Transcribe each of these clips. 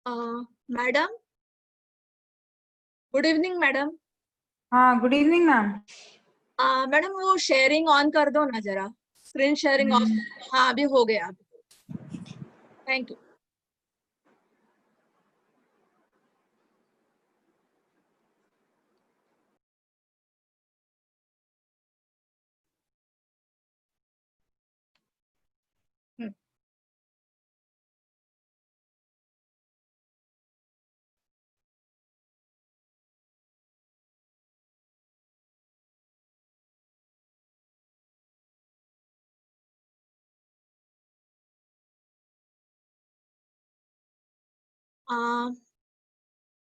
Madam, good evening madam. हाँ, good evening ma'am. Madam वो sharing on कर दो ना जरा, स्क्रीन शेयरिंग ऑफ। हाँ अभी हो गया, थैंक यू।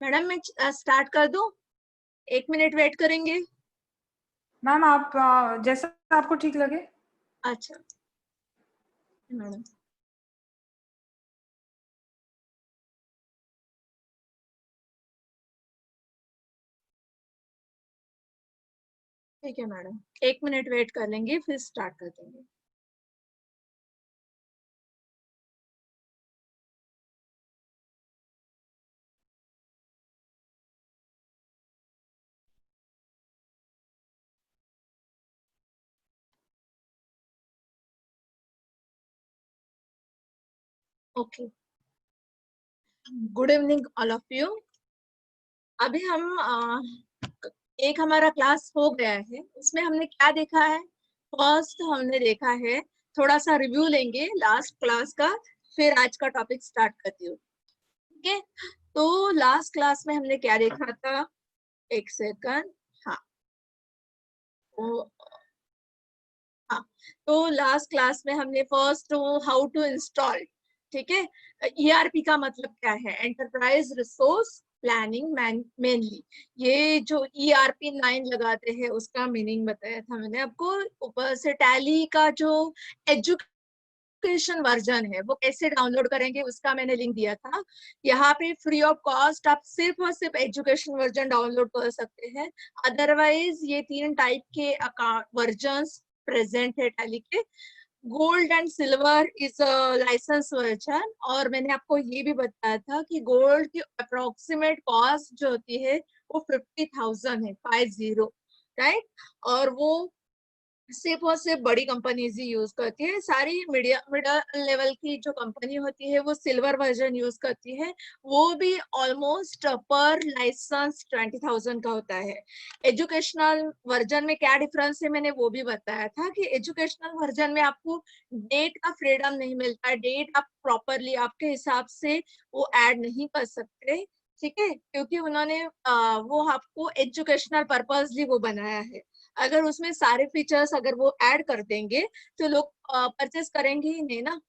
मैडम मैं स्टार्ट कर दूं? 1 मिनट वेट करेंगे? मैम आप जैसा आपको ठीक लगे। अच्छा मैडम। ठीक है मैडम, 1 मिनट वेट कर लेंगे फिर स्टार्ट कर देंगे। Okay, good evening all of you. अभी हम एक हमारा क्लास हो गया है, उसमें हमने क्या देखा है? फर्स्ट हमने देखा है, थोड़ा सा रिव्यू लेंगे लास्ट क्लास का, फिर आज का टॉपिक स्टार्ट करती हूँ। ठीक है, तो लास्ट क्लास में हमने क्या देखा था? एक सेकंड। हाँ तो हाँ, तो लास्ट क्लास में हमने फर्स्ट हाउ टू इंस्टॉल, ठीक है, ईआरपी का मतलब क्या है? Enterprise resource planning mainly. ये जो ईआरपी 9 लगाते हैं उसका मीनिंग बताया था मैंने आपको। ऊपर से टैली का जो एजुकेशन वर्जन है वो कैसे डाउनलोड करेंगे उसका मैंने लिंक दिया था। यहाँ पे फ्री ऑफ कॉस्ट आप सिर्फ और सिर्फ एजुकेशन वर्जन डाउनलोड कर सकते हैं। अदरवाइज ये 3 टाइप के वर्जन्स प्रेजेंट है टैली के। Gold and silver is license version, और मैंने आपको ये भी बताया था कि गोल्ड की अप्रोक्सीमेट कॉस्ट जो होती है वो 50,000 है, 50, राइट। और वो सिर्फ और सिर्फ बड़ी कंपनीज ही यूज करती है। सारी मिडल लेवल की जो कंपनी होती है वो सिल्वर वर्जन यूज करती है, वो भी ऑलमोस्ट पर लाइसेंस 20,000 का होता है। एजुकेशनल वर्जन में क्या डिफरेंस है मैंने वो भी बताया था कि एजुकेशनल वर्जन में आपको डेट का फ्रीडम नहीं मिलता है। डेट आप प्रॉपरली आपके हिसाब से वो ऐड नहीं कर सकते, ठीक है, क्योंकि उन्होंने वो आपको एजुकेशनल पर्पजली वो बनाया है। अगर उसमें सारे फीचर्स अगर वो ऐड कर देंगे तो लोग परचेस करेंगे ही नहीं ना,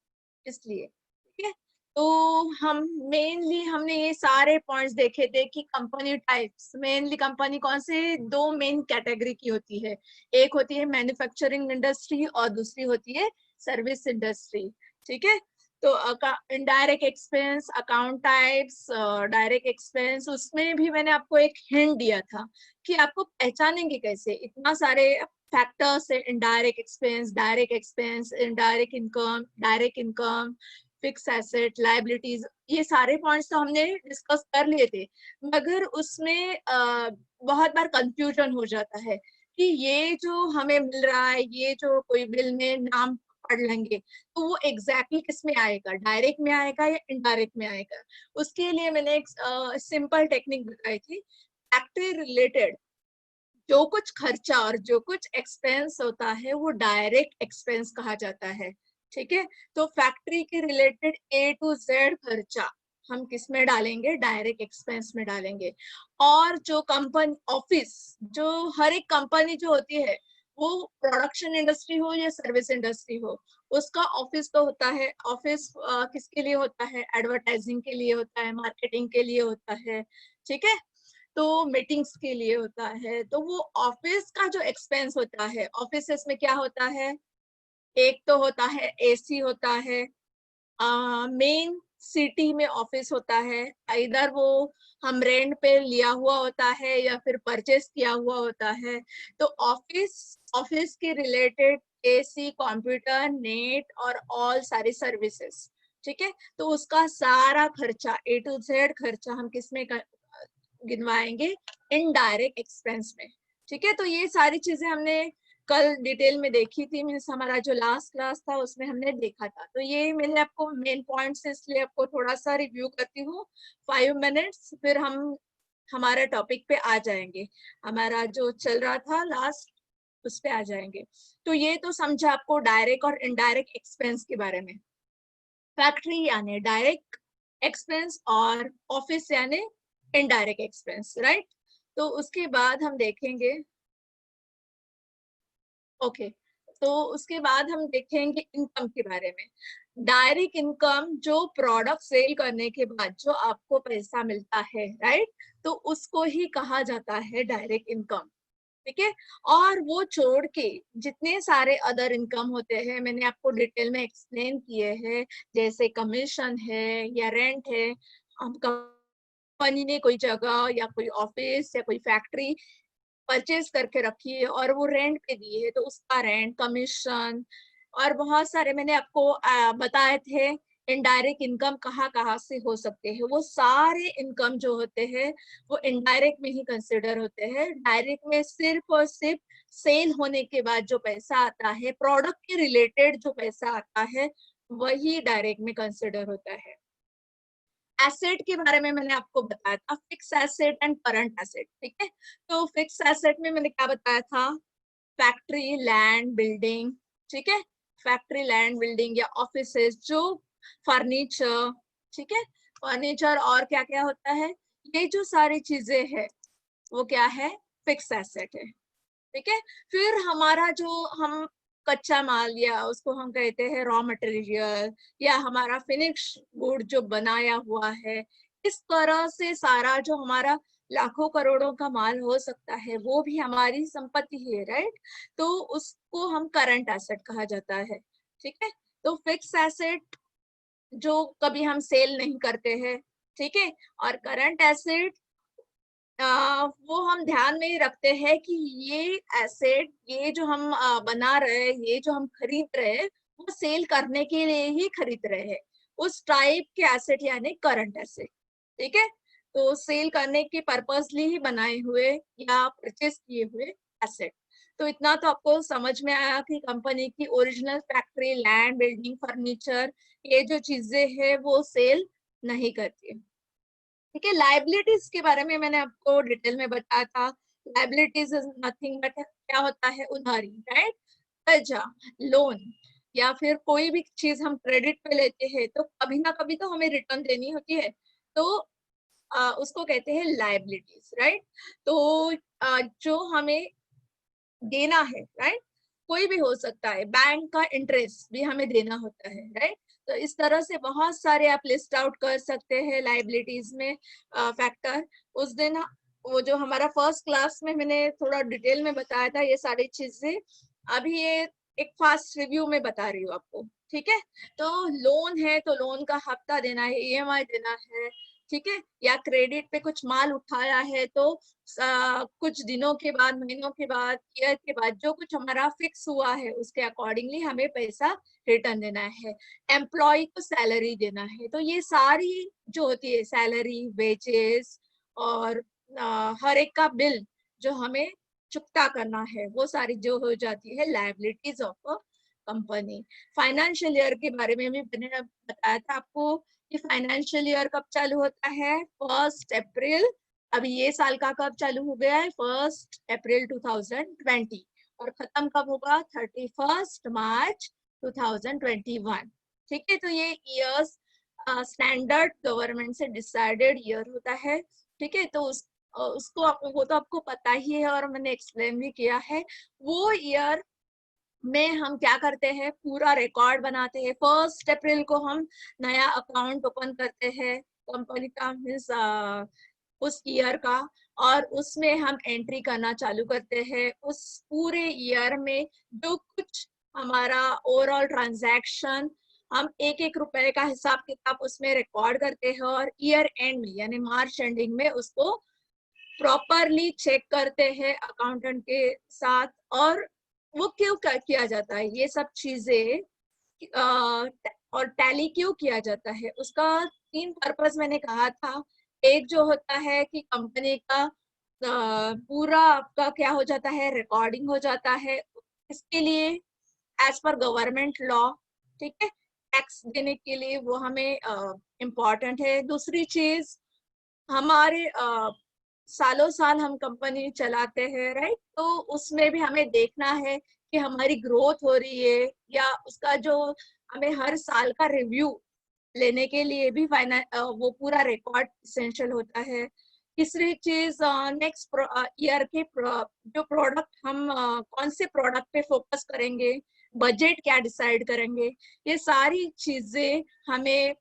इसलिए। ठीक है, तो हम मेनली हमने ये सारे पॉइंट्स देखे थे कि कंपनी टाइप्स, मेनली कंपनी कौन से 2 मेन कैटेगरी की होती है। एक होती है मैन्युफैक्चरिंग इंडस्ट्री और दूसरी होती है सर्विस इंडस्ट्री। ठीक है, तो indirect expense, account types, direct expense, उसमें भी मैंने आपको एक हिंट दिया था कि आपको पहचानेंगे कैसे। इतना सारे फैक्टर्स है, indirect expense, direct expense, indirect income, direct income, fix asset, liabilities, ये सारे पॉइंट्स तो हमने डिस्कस कर लिए थे। मगर उसमें बहुत बार कंफ्यूजन हो जाता है कि ये जो हमें मिल रहा है, ये जो कोई बिल में नाम पढ़ लेंगे तो वो एग्जैक्टली किस में आएगा, डायरेक्ट में आएगा या इनडायरेक्ट में आएगा। उसके लिए मैंने एक सिंपल टेक्निक बताई थी। फैक्ट्री रिलेटेड जो कुछ खर्चा और जो कुछ एक्सपेंस होता है वो डायरेक्ट एक्सपेंस कहा जाता है। ठीक है, तो फैक्ट्री के रिलेटेड ए टू जेड खर्चा हम किस में डालेंगे? डायरेक्ट एक्सपेंस में डालेंगे। और जो कंपनी ऑफिस, जो हर एक कंपनी जो होती है वो प्रोडक्शन इंडस्ट्री हो या सर्विस इंडस्ट्री हो, उसका ऑफिस तो होता है। ऑफिस किसके लिए होता है? एडवर्टाइजिंग के लिए होता है, मार्केटिंग के लिए होता है, ठीक है, तो मीटिंग्स के लिए होता है। तो वो ऑफिस का जो एक्सपेंस होता है, ऑफिसेस में क्या होता है? एक तो होता है एसी होता है, मेन सिटी में ऑफिस होता है, इधर वो हम रेंट पे लिया हुआ होता है या फिर परचेस किया हुआ होता है। तो ऑफिस, ऑफिस के रिलेटेड एसी, कंप्यूटर, नेट और ऑल सारी सर्विसेज, ठीक है। तो उसका सारा खर्चा A to Z खर्चा हम किस में गिनवाएंगे, इनडायरेक्ट एक्सपेंस में। ठीक है, तो ये सारी चीजें हमने कल डिटेल में देखी थी, मीन्स हमारा जो लास्ट क्लास था उसमें हमने देखा था। तो ये मैंने आपको मेन पॉइंट्स इसलिए आपको थोड़ा सा रिव्यू करती हूँ 5 मिनट्स, फिर हम हमारे टॉपिक पे आ जाएंगे, हमारा जो चल रहा था लास्ट उस पे आ जाएंगे। तो ये तो समझा आपको डायरेक्ट और इनडायरेक्ट एक्सपेंस के बारे में। फैक्ट्री यानी डायरेक्ट एक्सपेंस और ऑफिस यानी इनडायरेक्ट एक्सपेंस, राइट। तो उसके बाद हम देखेंगे, ओके तो उसके बाद हम देखेंगे इनकम के बारे में। डायरेक्ट इनकम जो प्रोडक्ट सेल करने के बाद जो आपको पैसा मिलता है, राइट, तो उसको ही कहा जाता है डायरेक्ट इनकम। ठीक है, और वो छोड़ के जितने सारे अदर इनकम होते हैं मैंने आपको डिटेल में एक्सप्लेन किए हैं, जैसे कमीशन है या रेंट है, हम कंपनी ने कोई जगह या कोई ऑफिस या कोई फैक्ट्री परचेज करके रखी है और वो रेंट पे दी है तो उसका रेंट, कमीशन और बहुत सारे मैंने आपको बताए थे इनडायरेक्ट इनकम कहाँ कहाँ से हो सकते हैं। वो सारे इनकम जो होते हैं वो इनडायरेक्ट में ही कंसिडर होते हैं। डायरेक्ट में सिर्फ और सिर्फ सेल होने के बाद जो पैसा आता है, प्रोडक्ट के रिलेटेड जो पैसा आता है, वही डायरेक्ट में कंसिडर होता है। एसेट के बारे में मैंने आपको बताया था, fix asset and current asset. ठीक है, तो फिक्स एसेट में मैंने क्या बताया था, फैक्ट्री, लैंड, बिल्डिंग। ठीक है, फैक्ट्री, लैंड, बिल्डिंग या ऑफिसेस, जो फर्नीचर, ठीक है, फर्नीचर और क्या क्या होता है, ये जो सारी चीजें है वो क्या है, फिक्स एसेट है। ठीक है, फिर हमारा जो हम कच्चा माल या उसको हम कहते हैं रॉ मटेरियल या हमारा फिनिश गुड जो बनाया हुआ है, इस तरह से सारा जो हमारा लाखों करोड़ों का माल हो सकता है वो भी हमारी संपत्ति है, राइट। तो उसको हम करंट एसेट कहा जाता है। ठीक है, तो फिक्स एसेट जो कभी हम सेल नहीं करते हैं, ठीक है, और करंट एसेट वो हम ध्यान में रखते हैं कि ये एसेट, ये जो हम बना रहे हैं, ये जो हम खरीद रहे हैं, वो सेल करने के लिए ही खरीद रहे हैं, उस टाइप के एसेट यानी करंट एसेट। ठीक है, तो सेल करने के पर्पसली ही बनाए हुए या परचेज किए हुए एसेट। तो इतना तो आपको समझ में आया कि कंपनी की original factory, land, building, furniture, ये जो चीजें हैं वो सेल नहीं करती। ठीक है, लाइबिलिटीज के बारे में मैंने आपको डिटेल में बताया था। लाइबिलिटीज इज नथिंग बट क्या होता है, उधारी, राइट, कर्जा, लोन, या फिर कोई भी चीज हम क्रेडिट पे लेते हैं तो कभी ना कभी तो हमें रिटर्न देनी होती है, तो उसको कहते हैं लाइबिलिटीज, राइट। तो जो हमें देना है, राइट, कोई भी हो सकता है, बैंक का इंटरेस्ट भी हमें देना होता है, राइट। तो इस तरह से बहुत सारे आप लिस्ट आउट कर सकते हैं लाइबिलिटीज में फैक्टर। उस दिन वो जो हमारा फर्स्ट क्लास में मैंने थोड़ा डिटेल में बताया था ये सारी चीजें, अभी ये एक फास्ट रिव्यू में बता रही हूँ आपको। ठीक है, तो लोन है तो लोन का हफ्ता देना है, EMI देना है। ठीक है, या क्रेडिट पे कुछ माल उठाया है तो कुछ दिनों के बाद, महीनों के बाद, ईयर के बाद जो कुछ हमारा फिक्स हुआ है उसके अकॉर्डिंगली हमें पैसा रिटर्न देना है। एम्प्लॉय को सैलरी देना है, तो ये सारी जो होती है सैलरी, वेजेस और हर एक का बिल जो हमें चुकता करना है, वो सारी जो हो जाती है liabilities of a company. Financial year के बारे में भी मैंने बताया था आपको कि फाइनेंशियल ईयर कब चालू होता है, 1 अप्रैल। अभी ये साल का कब चालू हो गया है, 1 अप्रैल 2020, और खत्म कब होगा, 31 मार्च 2021। ठीक है, तो ये ईयर्स स्टैंडर्ड गवर्नमेंट से डिसाइडेड ईयर होता है। ठीक है, तो उसको वो तो आपको पता ही है और मैंने एक्सप्लेन भी किया है। वो ईयर में हम क्या करते हैं, पूरा रिकॉर्ड बनाते हैं। 1 अप्रैल को हम नया अकाउंट ओपन करते हैं कंपनी का, मीन्स उस ईयर का, और उसमें हम एंट्री करना चालू करते हैं। उस पूरे ईयर में जो कुछ हमारा ओवरऑल ट्रांजैक्शन, हम एक एक रुपए का हिसाब किताब उसमें रिकॉर्ड करते हैं, और ईयर एंड में यानी मार्च एंडिंग में उसको प्रॉपरली चेक करते हैं अकाउंटेंट के साथ। और वो क्यों किया जाता है ये सब चीजें, और टैली क्यों किया जाता है, उसका 3 पर्पस मैंने कहा था। एक जो होता है कि कंपनी का पूरा आपका क्या हो जाता है, रिकॉर्डिंग हो जाता है, इसके लिए एज पर गवर्नमेंट लॉ, ठीक है, टैक्स देने के लिए वो हमें इम्पोर्टेंट है। दूसरी चीज, हमारे सालों साल हम कंपनी चलाते हैं, राइट, तो उसमें भी हमें देखना है कि हमारी ग्रोथ हो रही है या उसका जो हमें हर साल का रिव्यू लेने के लिए भी वो पूरा रिकॉर्ड इसेंशियल होता है। तीसरी चीज, नेक्स्ट ईयर के जो प्रोडक्ट हम कौन से प्रोडक्ट पे फोकस करेंगे, बजट क्या डिसाइड करेंगे, ये सारी चीजें हमें,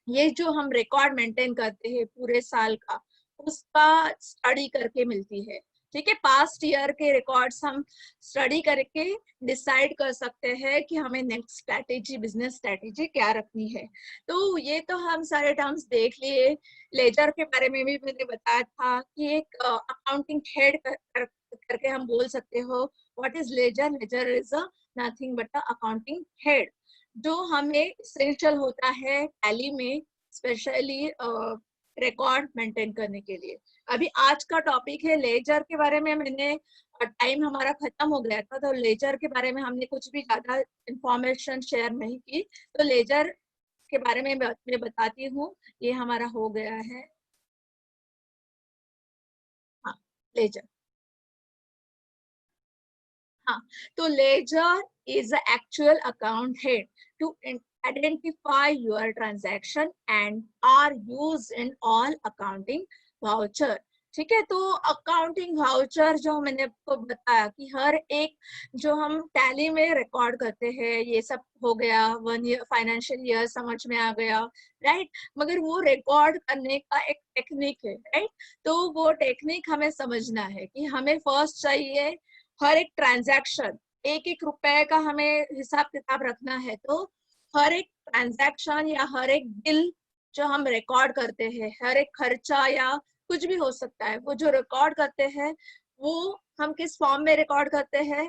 ये जो हम रिकॉर्ड मेंटेन करते हैं पूरे साल का, उसका स्टडी करके मिलती है। ठीक है, पास्ट ईयर के रिकॉर्ड्स हम स्टडी करके डिसाइड कर सकते हैं कि हमें नेक्स्ट स्ट्रैटेजी, बिजनेस स्ट्रैटेजी क्या रखनी है। तो ये तो हम सारे टर्म्स देख लिए। लेजर के बारे में भी मैंने बताया था कि एक अकाउंटिंग हेड करके हम बोल सकते हो। What is ledger? Ledger is a nothing but a accounting head, जो हमें इसेंशियल होता है टैली में, स्पेशली रिकॉर्ड मेंटेन करने के लिए। अभी आज का टॉपिक है लेजर के बारे में। मैंने टाइम हमारा खत्म हो गया था, तो लेजर के बारे में हमने कुछ भी ज्यादा इंफॉर्मेशन शेयर नहीं की, तो लेजर के बारे में मैं बताती हूँ। ये हमारा हो गया है, हाँ, लेजर। हाँ, तो laser is the actual account head to identify your transaction and are used in all accounting voucher। ठीक है, तो अकाउंटिंग वाउचर जो मैंने आपको बताया कि हर एक जो हम टैली में रिकॉर्ड करते हैं, ये सब हो गया, 1 ईयर फाइनेंशियल ईयर समझ में आ गया, राइट। मगर वो रिकॉर्ड करने का एक टेक्निक है, राइट। तो वो टेक्निक हमें समझना है कि हमें फर्स्ट चाहिए हर एक ट्रांजैक्शन, एक एक रुपए का हमें हिसाब किताब रखना है, तो हर एक ट्रांजैक्शन या हर एक बिल जो हम रिकॉर्ड करते हैं, हर एक खर्चा या कुछ भी हो सकता है, वो जो रिकॉर्ड करते हैं वो हम किस फॉर्म में रिकॉर्ड करते हैं?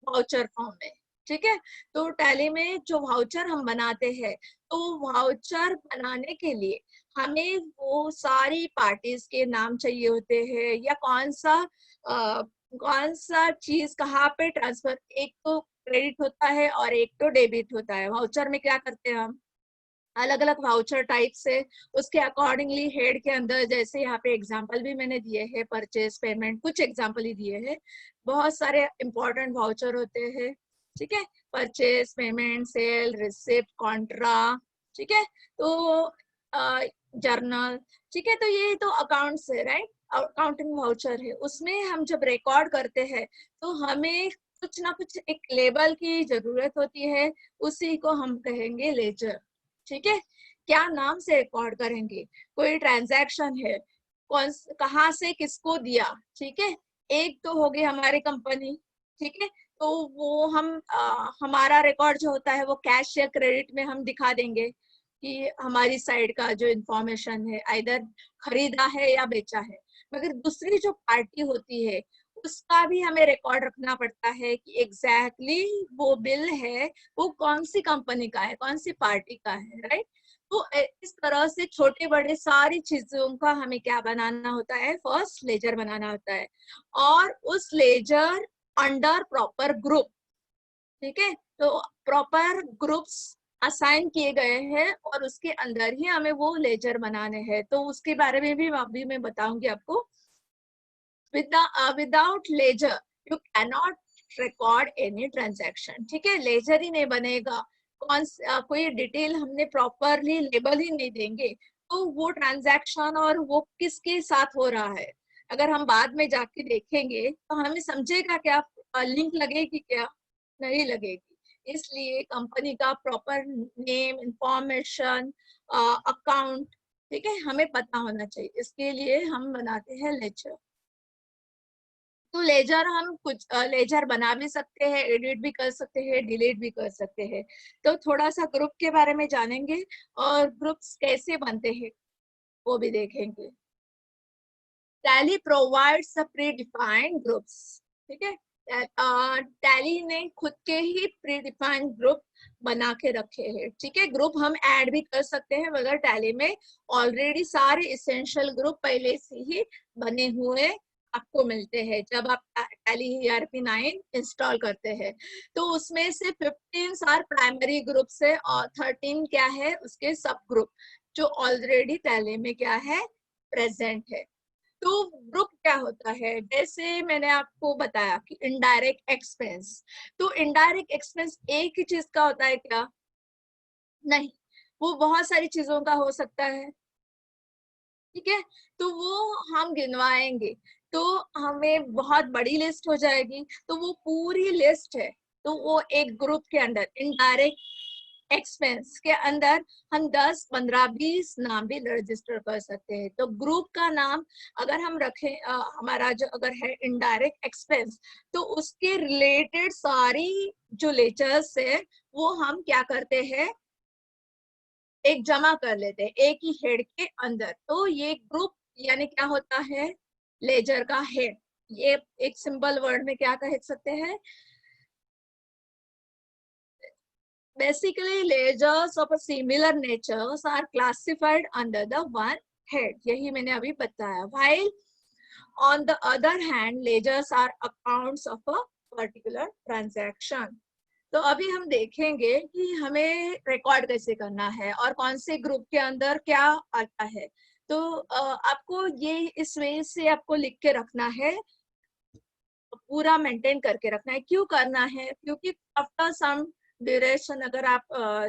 वाउचर फॉर्म में। ठीक है, तो टैली में जो वाउचर हम बनाते हैं, तो वाउचर बनाने के लिए हमें वो सारी पार्टीज के नाम चाहिए होते हैं, या कौन सा चीज कहाँ पे ट्रांसफर, एक तो क्रेडिट होता है और एक तो डेबिट होता है। वाउचर में क्या करते हैं हम, अलग अलग वाउचर टाइप से उसके अकॉर्डिंगली हेड के अंदर, जैसे यहाँ पे एग्जांपल भी मैंने दिए हैं, परचेज, पेमेंट, कुछ एग्जांपल ही दिए हैं, बहुत सारे इंपॉर्टेंट वाउचर होते हैं। ठीक है, purchase, payment, sale, receipt, contra, ठीक है, तो जर्नल, ठीक है, तो ये तो अकाउंट्स है, राइट। अकाउंटिंग वाउचर है, उसमें हम जब रिकॉर्ड करते हैं तो हमें कुछ ना कुछ एक लेबल की जरूरत होती है, उसी को हम कहेंगे लेजर। ठीक है, क्या नाम से रिकॉर्ड करेंगे? कोई ट्रांजैक्शन है, कौन कहाँ से किसको दिया, ठीक है, एक तो होगी हमारी कंपनी, ठीक है, तो वो हम हमारा रिकॉर्ड जो होता है वो कैश या क्रेडिट में हम दिखा देंगे कि हमारी साइड का जो इंफॉर्मेशन है आइदर खरीदा है या बेचा है। मगर दूसरी जो पार्टी होती है उसका भी हमें रिकॉर्ड रखना पड़ता है कि एग्जैक्टली वो बिल है वो कौन सी कंपनी का है, कौन सी पार्टी का है, राइट। तो इस तरह से छोटे बड़े सारी चीजों का हमें क्या बनाना होता है, फर्स्ट लेजर बनाना होता है, और उस लेजर अंडर प्रॉपर ग्रुप। ठीक है, तो प्रॉपर ग्रुप्स असाइन किए गए हैं और उसके अंदर ही हमें वो लेजर बनाने हैं, तो उसके बारे में भी अभी मैं बताऊंगी आपको। Without ledger you cannot record any transaction. ठीक है, लेजर ही नहीं बनेगा, कोई डिटेल हमने प्रॉपरली लेबल ही नहीं देंगे तो वो ट्रांजैक्शन और वो किसके साथ हो रहा है, अगर हम बाद में जाके देखेंगे तो हमें समझेगा क्या, लिंक लगेगी क्या? नहीं लगेगी। इसलिए कंपनी का प्रॉपर नेम, इंफॉर्मेशन, अकाउंट, ठीक है, हमें पता होना चाहिए, इसके लिए हम बनाते हैं लेजर। तो लेजर हम कुछ लेजर बना भी सकते हैं, एडिट भी कर सकते हैं, डिलीट भी कर सकते हैं। तो थोड़ा सा ग्रुप के बारे में जानेंगे और ग्रुप्स कैसे बनते हैं वो भी देखेंगे। Tally provides a predefined groups, ठीक है, टैली ने खुद के ही प्री डिफाइंड ग्रुप बना के रखे हैं, ठीक है। ग्रुप हम ऐड भी कर सकते हैं, मगर टैली में ऑलरेडी सारे इसेंशियल ग्रुप पहले से ही बने हुए आपको मिलते हैं जब आप टैली ERP9 इंस्टॉल करते हैं। तो उसमें से 15 आर प्राइमरी ग्रुप है और 13 क्या है उसके सब ग्रुप जो ऑलरेडी टैली में क्या है प्रेजेंट है। तो ग्रुप क्या होता है, जैसे मैंने आपको बताया कि इनडायरेक्ट एक्सपेंस, तो इनडायरेक्ट एक्सपेंस एक ही चीज का होता है क्या? नहीं, वो बहुत सारी चीजों का हो सकता है, ठीक है। तो वो हम गिनवाएंगे तो हमें बहुत बड़ी लिस्ट हो जाएगी, तो वो पूरी लिस्ट है। तो वो एक ग्रुप के अंदर इनडायरेक्ट एक्सपेंस के अंदर हम 10, 15, 20 नाम भी रजिस्टर कर सकते हैं। तो ग्रुप का नाम अगर हम रखें, हमारा जो अगर है इनडायरेक्ट एक्सपेंस, तो उसके रिलेटेड सारी जो लेजर्स है वो हम क्या करते हैं, एक जमा कर लेते हैं एक ही हेड के अंदर। तो ये ग्रुप यानी क्या होता है, लेजर का हेड। ये एक सिंपल वर्ड में क्या कह सकते हैं, basically ledgers of a similar nature are classified under the one head, यही मैंने अभी बताया। While on the other hand ledgers are accounts of a particular transaction। तो अभी हम देखेंगे कि हमें रिकॉर्ड कैसे करना है और कौन से ग्रुप के अंदर क्या आता है। तो आपको ये इस वे से आपको लिख के रखना है, पूरा मेंटेन करके रखना है। क्यों करना है, क्योंकि आफ्टर सम ड्यूरेशन अगर आप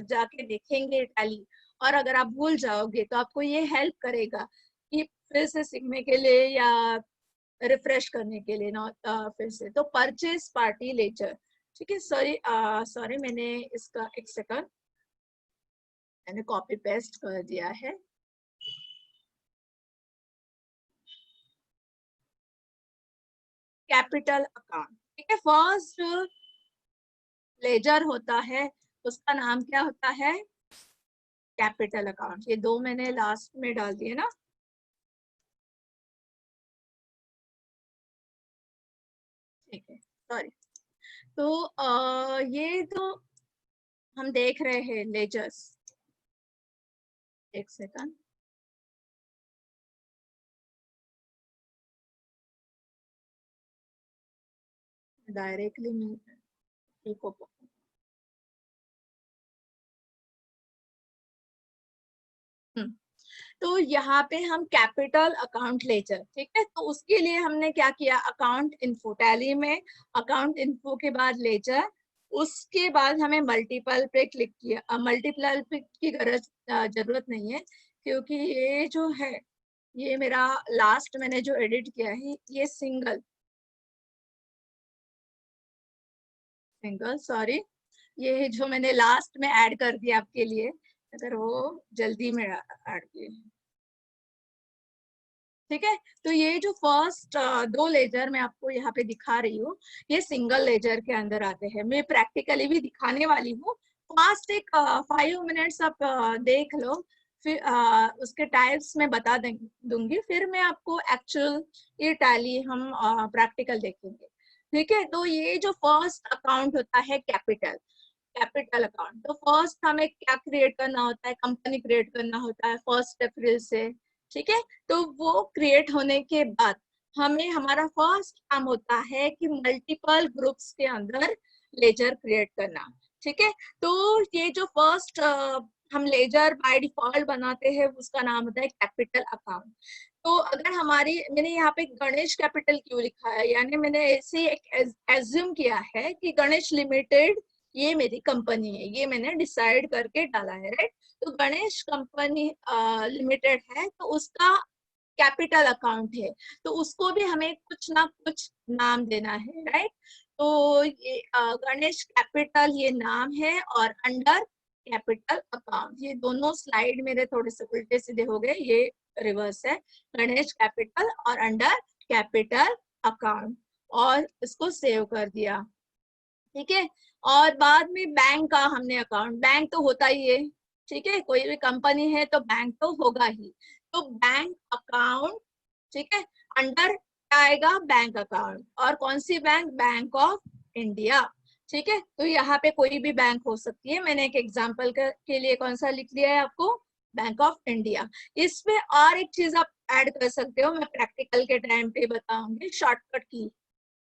जाके देखेंगे टैली और अगर आप भूल जाओगे तो आपको ये हेल्प करेगा कि फिर से सीखने के लिए या रिफ्रेश करने के लिए ना फिर से। तो परचेज पार्टी लेजर, ठीक है। सॉरी मैंने इसका एक सेकंड मैंने कॉपी पेस्ट कर दिया है। कैपिटल अकाउंट, ठीक है। फर्स्ट लेजर होता है उसका नाम क्या होता है, कैपिटल अकाउंट। ये दो मैंने लास्ट में डाल दिए ना, ठीक है, सॉरी। तो ये तो हम देख रहे हैं लेजर्स, एक सेकंड। डायरेक्टली तो यहाँ पे हम कैपिटल अकाउंट लेजर, ठीक है। तो उसके लिए हमने क्या किया, अकाउंट इन्फो, टैली में अकाउंट इन्फो के बाद लेजर, उसके बाद हमें मल्टीपल पे क्लिक किया। मल्टीपल पे की जरूरत नहीं है, क्योंकि ये जो है ये मेरा लास्ट मैंने जो एडिट किया है ये सिंगल सॉरी, ये जो मैंने लास्ट में ऐड कर दिया आपके लिए, अगर वो जल्दी में ऐड किए, ठीक है। तो ये जो फर्स्ट दो लेजर मैं आपको यहाँ पे दिखा रही हूँ ये सिंगल लेजर के अंदर आते हैं। मैं प्रैक्टिकली भी दिखाने वाली हूँ, फास्ट एक 5 मिनट्स आप देख लो, फिर उसके टाइप्स में बता दूंगी, फिर मैं आपको एक्चुअल ये टैली हम प्रैक्टिकल देखेंगे, ठीक है। तो ये जो फर्स्ट अकाउंट होता है कैपिटल अकाउंट, तो फर्स्ट हमें क्या क्रिएट करना होता है, कंपनी क्रिएट करना होता है 1 अप्रैल से, ठीक है। तो वो क्रिएट होने के बाद हमें हमारा फर्स्ट काम होता है कि मल्टीपल ग्रुप्स के अंदर लेजर क्रिएट करना, ठीक है। तो ये जो फर्स्ट हम लेजर बाय डिफॉल्ट बनाते हैं उसका नाम होता है कैपिटल अकाउंट। तो अगर हमारी, मैंने यहाँ पे गणेश कैपिटल क्यों लिखा है, यानी मैंने ऐसे एक एज्यूम किया है कि गणेश लिमिटेड ये मेरी कंपनी है, ये मैंने डिसाइड करके डाला है, राइट। तो गणेश कंपनी लिमिटेड है तो उसका कैपिटल अकाउंट है, तो उसको भी हमें कुछ ना कुछ नाम देना है, राइट। तो ये गणेश कैपिटल ये नाम है और अंडर कैपिटल अकाउंट, ये दोनों स्लाइड मेरे थोड़े से उल्टे सीधे हो गए, ये रिवर्स है, गणेश कैपिटल और अंडर कैपिटल अकाउंट, और इसको सेव कर दिया, ठीक है। और बाद में बैंक का हमने अकाउंट, बैंक तो होता ही है, ठीक है, कोई भी कंपनी है तो बैंक तो होगा ही, तो बैंक अकाउंट, ठीक है, अंडर क्या आएगा, बैंक अकाउंट। और कौन सी बैंक, बैंक ऑफ इंडिया। ठीक है, तो यहाँ पे कोई भी बैंक हो सकती है, मैंने एक एग्जांपल के लिए कौन सा लिख लिया है आपको, बैंक ऑफ इंडिया। इसमें और एक चीज आप ऐड कर सकते हो, मैं प्रैक्टिकल के टाइम पे बताऊंगी, शॉर्टकट की।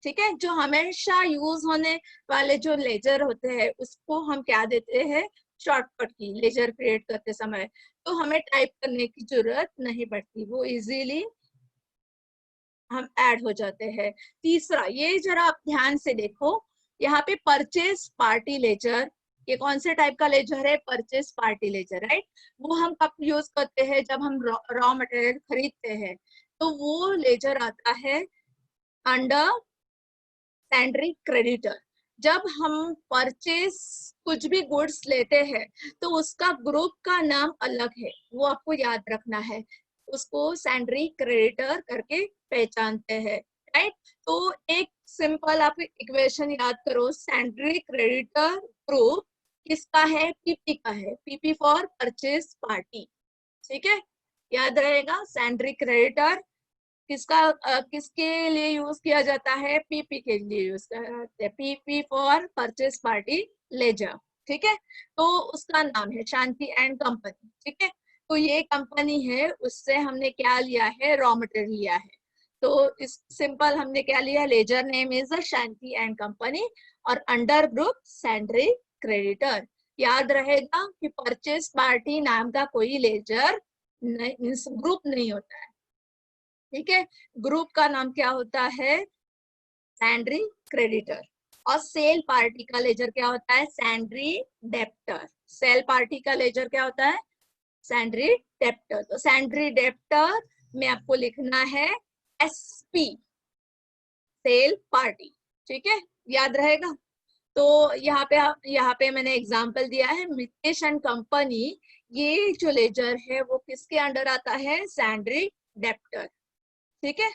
ठीक है, जो हमेशा यूज होने वाले जो लेजर होते हैं उसको हम क्या देते हैं, शॉर्टकट की, लेजर क्रिएट करते समय। तो हमें टाइप करने की जरूरत नहीं पड़ती, वो इजीली हम ऐड हो जाते हैं। तीसरा, ये जरा आप ध्यान से देखो, यहाँ पे परचेस पार्टी लेजर, ये कौन से टाइप का लेजर है, परचेस पार्टी लेजर, राइट। वो हम कब यूज करते हैं, जब हम रॉ मटेरियल खरीदते हैं, तो वो लेजर आता है अंडर सैंड्री क्रेडिटर। जब हम परचेस कुछ भी गुड्स लेते हैं तो उसका ग्रुप का नाम अलग है, वो आपको याद रखना है, उसको सैंड्री क्रेडिटर करके पहचानते हैं, राइट। तो एक सिंपल आप इक्वेशन याद करो, सैंड्री क्रेडिटर ग्रुप किसका है, पीपी का है, पीपी फॉर परचेस पार्टी। ठीक है, याद रहेगा, सैंड्री क्रेडिटर किसके लिए यूज किया जाता है, पीपी के लिए यूज किया जाता है, PP for purchase party laser. ठीक है, तो उसका नाम है शांति एंड कंपनी। ठीक है, तो ये कंपनी है, उससे हमने क्या लिया है, रॉ मटेरियल लिया है। तो इस सिंपल हमने क्या लिया, ledger name is Shanti and company और अंडर ग्रुप सैंड्री क्रेडिटर। याद रहेगा कि परचेस पार्टी नाम का कोई लेजर ग्रुप नहीं होता है। ठीक है, ग्रुप का नाम क्या होता है, सैंड्री क्रेडिटर। और सेल पार्टी का लेजर क्या होता है, सैंड्री डेप्टर। सेल पार्टी का लेजर क्या होता है, सैंड्री डेप्टर। तो सैंड्री डेप्टर में आपको लिखना है एसपी, सेल पार्टी। ठीक है, याद रहेगा। तो यहाँ पे मैंने एग्जांपल दिया है, मितेश एंड कंपनी, ये जो लेजर है वो किसके अंडर आता है, सैंड्री डेप्टर। ठीक है,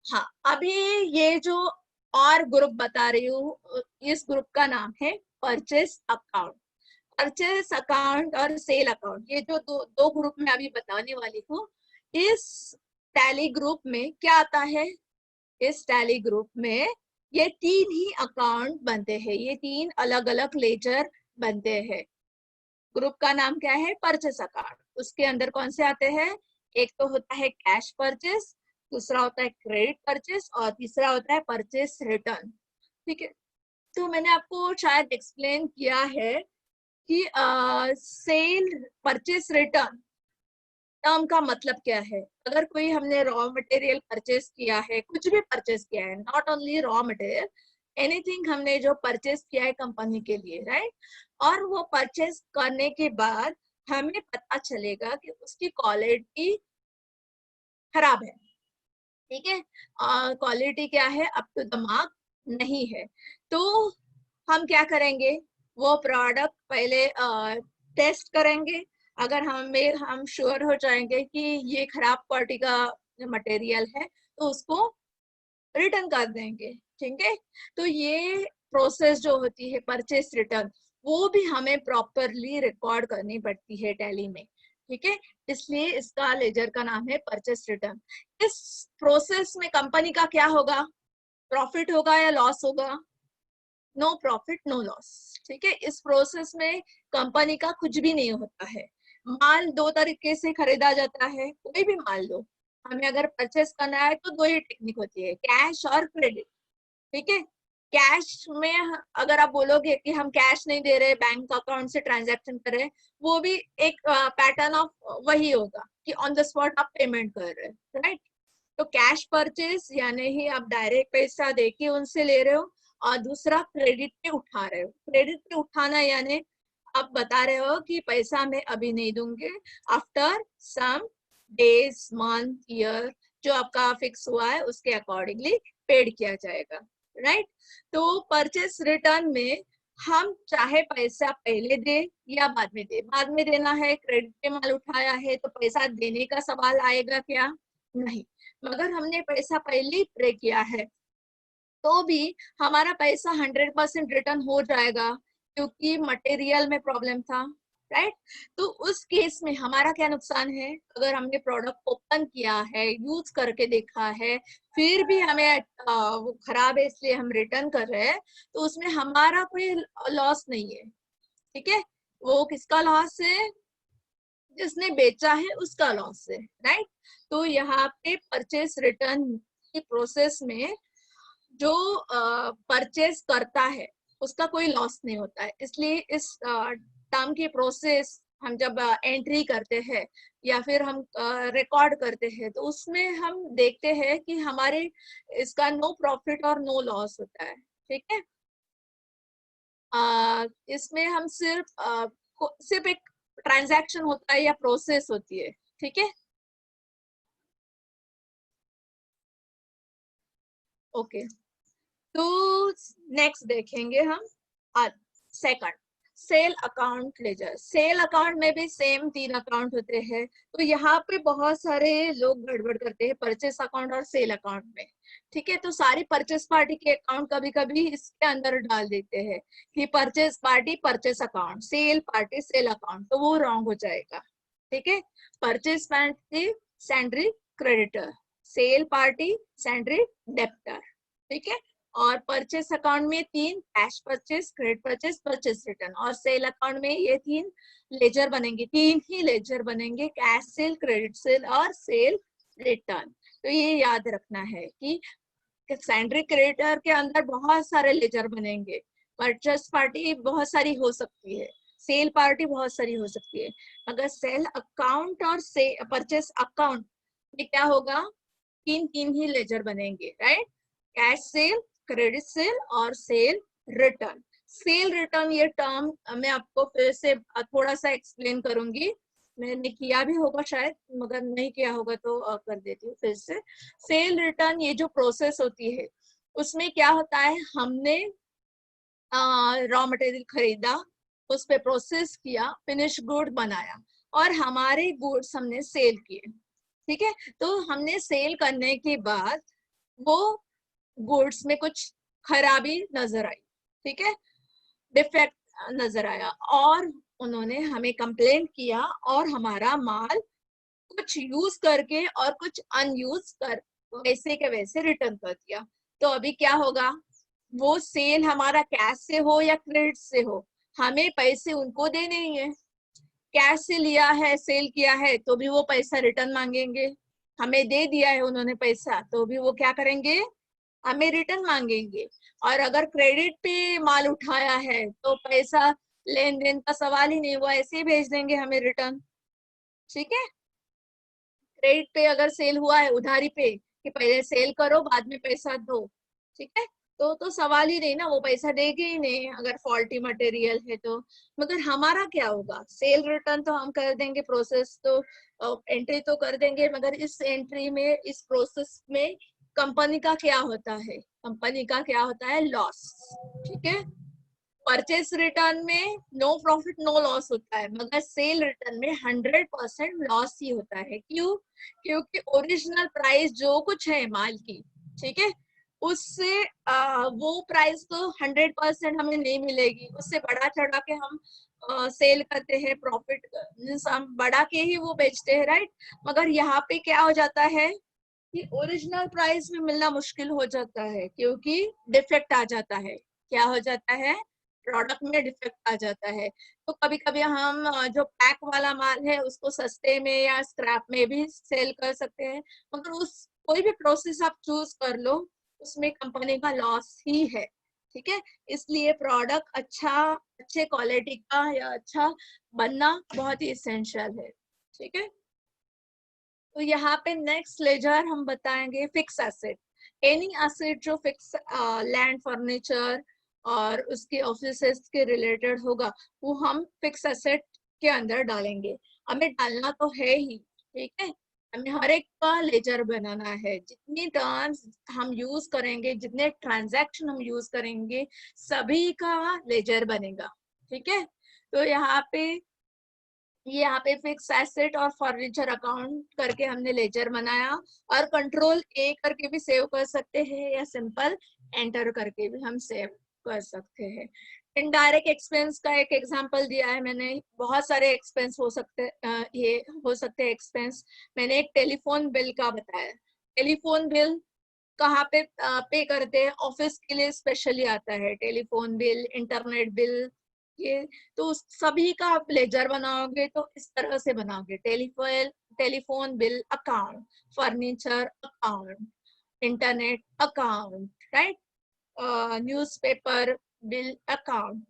हाँ, अभी ये जो और ग्रुप बता रही हूँ, इस ग्रुप का नाम है परचेस अकाउंट। परचेस अकाउंट और सेल अकाउंट, ये जो दो ग्रुप में अभी बताने वाली हूँ, इस टैली ग्रुप में क्या आता है, इस टैली ग्रुप में ये तीन ही अकाउंट बनते हैं, ये तीन अलग अलग लेजर बनते हैं। ग्रुप का नाम क्या है, परचेस अकाउंट। उसके अंदर कौन से आते हैं, एक तो होता है कैश परचेस, दूसरा होता है क्रेडिट परचेस और तीसरा होता है परचेस रिटर्न। ठीक है, तो मैंने आपको शायद एक्सप्लेन किया है कि सेल परचेस रिटर्न टर्म का मतलब क्या है। अगर कोई हमने रॉ मटेरियल परचेस किया है, कुछ भी परचेस किया है, not only raw material, anything हमने जो परचेस किया है कंपनी के लिए, राइट, और वो परचेस करने के बाद हमें पता चलेगा कि उसकी क्वालिटी खराब है। ठीक है, क्वालिटी क्या है, अप टू द मार्क नहीं है, तो हम क्या करेंगे, वो प्रोडक्ट पहले टेस्ट करेंगे। अगर हम श्योर हो जाएंगे कि ये खराब क्वालिटी का मटेरियल है तो उसको रिटर्न कर देंगे। ठीक है, तो ये प्रोसेस जो होती है परचेस रिटर्न, वो भी हमें प्रॉपरली रिकॉर्ड करनी पड़ती है टैली में। ठीक है, इसलिए इसका लेजर का नाम है परचेस रिटर्न। इस प्रोसेस में कंपनी का क्या होगा, प्रॉफिट होगा या लॉस होगा, नो प्रॉफिट नो लॉस। ठीक है, इस प्रोसेस में कंपनी का कुछ भी नहीं होता है। माल दो तरीके से खरीदा जाता है, कोई भी माल लो, हमें अगर परचेस करना है तो दो ही टेक्निक होती है, कैश और क्रेडिट। ठीक है, कैश में अगर आप बोलोगे कि हम कैश नहीं दे रहे, बैंक अकाउंट से ट्रांजैक्शन कर रहे, वो भी एक पैटर्न ऑफ वही होगा कि ऑन द स्पॉट आप पेमेंट कर रहे हैं, राइट। तो कैश परचेस यानी ही आप डायरेक्ट पैसा देके उनसे ले रहे हो, और दूसरा क्रेडिट पे उठा रहे हो। क्रेडिट पे उठाना यानी आप बता रहे हो कि पैसा मैं अभी नहीं दूंगी, after some days month year जो आपका फिक्स हुआ है उसके अकॉर्डिंगली पेड किया जाएगा, राइट। तो परचेस रिटर्न में हम चाहे पैसा पहले दे या बाद में दे, बाद में देना है, क्रेडिट पे माल उठाया है तो पैसा देने का सवाल आएगा क्या, नहीं। मगर हमने पैसा पहले ही पे किया है तो भी हमारा पैसा 100% रिटर्न हो जाएगा, क्योंकि मटेरियल में प्रॉब्लम था, राइट। तो उस केस में हमारा क्या नुकसान है, अगर हमने प्रोडक्ट ओपन किया है, यूज करके देखा है, फिर भी हमें वो खराब है इसलिए हम रिटर्न कर रहे हैं, तो उसमें हमारा कोई लॉस नहीं है, ठीक है। वो किसका लॉस है, जिसने बेचा है उसका लॉस है, राइट। तो यहाँ पे परचेस रिटर्न की प्रोसेस में जो परचेस करता है उसका कोई लॉस नहीं होता है। इसलिए इस टर्म की प्रोसेस हम जब एंट्री करते हैं या फिर हम रिकॉर्ड करते हैं, तो उसमें हम देखते हैं कि हमारे इसका नो प्रॉफिट और नो लॉस होता है, ठीक है। इसमें हम सिर्फ एक ट्रांजैक्शन होता है या प्रोसेस होती है, ठीक है। ओके, तो नेक्स्ट देखेंगे हम second, sale account laser. Cell account में भी सेम 3 अकाउंट होते हैं। तो यहाँ पे बहुत सारे लोग गड़बड़ करते हैं परचेस अकाउंट और सेल अकाउंट में, ठीक है। तो सारी परचेस पार्टी के अकाउंट कभी कभी इसके अंदर डाल देते हैं कि purchase party purchase account, sale party sale account, तो वो रॉन्ग हो जाएगा, ठीक है। Purchase party sundry creditor, sale party sundry debtor, ठीक है। और परचेस अकाउंट में 3, cash purchase, credit purchase, purchase return. और सेल अकाउंट में ये 3 लेजर बनेंगे, 3 ही लेजर बनेंगे, कैश सेल, क्रेडिट सेल और सेल रिटर्न। तो ये याद रखना है कि सैंड्री क्रेडिटर के अंदर बहुत सारे लेजर बनेंगे, परचेस पार्टी बहुत सारी हो सकती है, सेल पार्टी बहुत सारी हो सकती है। अगर सेल अकाउंट और परचेस अकाउंट में क्या होगा, 3 ही लेजर बनेंगे, right. Cash sale, credit sale और सेल रिटर्न। सेल रिटर्न ये टर्म मैं आपको फिर से थोड़ा सा एक्सप्लेन करूंगी, मैंने किया भी होगा शायद, मगर नहीं किया होगा तो कर देती हूँ फिर से। सेल रिटर्न ये जो प्रोसेस होती है, उसमें क्या होता है, हमने रॉ मटेरियल खरीदा, उस पे प्रोसेस किया, फिनिश गुड बनाया और हमारे गुड्स हमने सेल किए, ठीक है। तो हमने सेल करने के बाद वो गुड्स में कुछ खराबी नजर आई, ठीक है, डिफेक्ट नजर आया और उन्होंने हमें कंप्लेंट किया और हमारा माल कुछ यूज करके और कुछ अनयूज कर वैसे के वैसे रिटर्न कर दिया। तो अभी क्या होगा, वो सेल हमारा कैश से हो या क्रेडिट से हो, हमें पैसे उनको देने ही है। कैश से लिया है, सेल किया है, तो भी वो पैसा रिटर्न मांगेंगे। हमें दे दिया है उन्होंने पैसा, तो भी वो क्या करेंगे, हमें रिटर्न मांगेंगे। और अगर क्रेडिट पे माल उठाया है तो पैसा लेन देन का सवाल ही नहीं, वो ऐसे ही भेज देंगे हमें रिटर्न, ठीक है। क्रेडिट पे अगर सेल हुआ है उधारी पे कि पहले सेल करो बाद में पैसा दो, ठीक है, तो सवाल ही नहीं ना, वो पैसा देगी ही नहीं अगर फॉल्टी मटेरियल है तो। मगर हमारा क्या होगा, सेल रिटर्न तो हम कर देंगे, प्रोसेस तो एंट्री तो कर देंगे, मगर इस एंट्री में, इस प्रोसेस में कंपनी का क्या होता है, कंपनी का क्या होता है, लॉस, ठीक है। परचेस रिटर्न में नो प्रॉफिट नो लॉस होता है, मगर सेल रिटर्न में 100% लॉस ही होता है। क्यों, क्योंकि ओरिजिनल प्राइस जो कुछ है माल की, ठीक है, उससे वो प्राइस तो 100% हमें नहीं मिलेगी, उससे बढ़ा चढ़ा के हम सेल करते हैं, प्रॉफिट हम बढ़ा के ही वो बेचते हैं, राइट। मगर यहाँ पे क्या हो जाता है कि ओरिजिनल प्राइस में मिलना मुश्किल हो जाता है, क्योंकि डिफेक्ट आ जाता है। क्या हो जाता है, प्रोडक्ट में डिफेक्ट आ जाता है। तो कभी कभी हम जो पैक वाला माल है उसको सस्ते में या स्क्रैप में भी सेल कर सकते हैं, मगर उस कोई भी प्रोसेस आप चूज कर लो, उसमें कंपनी का लॉस ही है, ठीक है। इसलिए प्रोडक्ट अच्छे क्वालिटी का या अच्छा बनना बहुत ही इसेंशियल है, ठीक है। तो यहाँ पे नेक्स्ट लेजर हम बताएंगे फिक्स एसेट। एनी एसेट जो फिक्स लैंड, फर्नीचर और उसके ऑफिसेस के रिलेटेड होगा, वो हम फिक्स एसेट के अंदर डालेंगे। हमें डालना तो है ही, ठीक है, हमें हर एक का लेजर बनाना है। जितनी टर्म्स हम यूज करेंगे, जितने ट्रांजैक्शन हम यूज करेंगे, सभी का लेजर बनेगा, ठीक है। तो यहाँ पे फिक्स एसेट और फर्नीचर अकाउंट करके हमने लेजर बनाया, और कंट्रोल ए करके भी सेव कर सकते हैं या सिंपल एंटर करके भी हम सेव कर सकते हैं। इनडायरेक्ट एक्सपेंस का एक एग्जांपल दिया है मैंने, बहुत सारे एक्सपेंस हो सकते ये हो सकते हैं एक्सपेंस। मैंने एक टेलीफोन बिल का बताया। टेलीफोन बिल कहाँ पे पे करते हैं? ऑफिस के लिए स्पेशली आता है टेलीफोन बिल, इंटरनेट बिल, ये तो उस सभी का आप लेजर बनाओगे तो इस तरह से बनाओगे, telephone bill account, furniture account, internet account, right, newspaper bill account.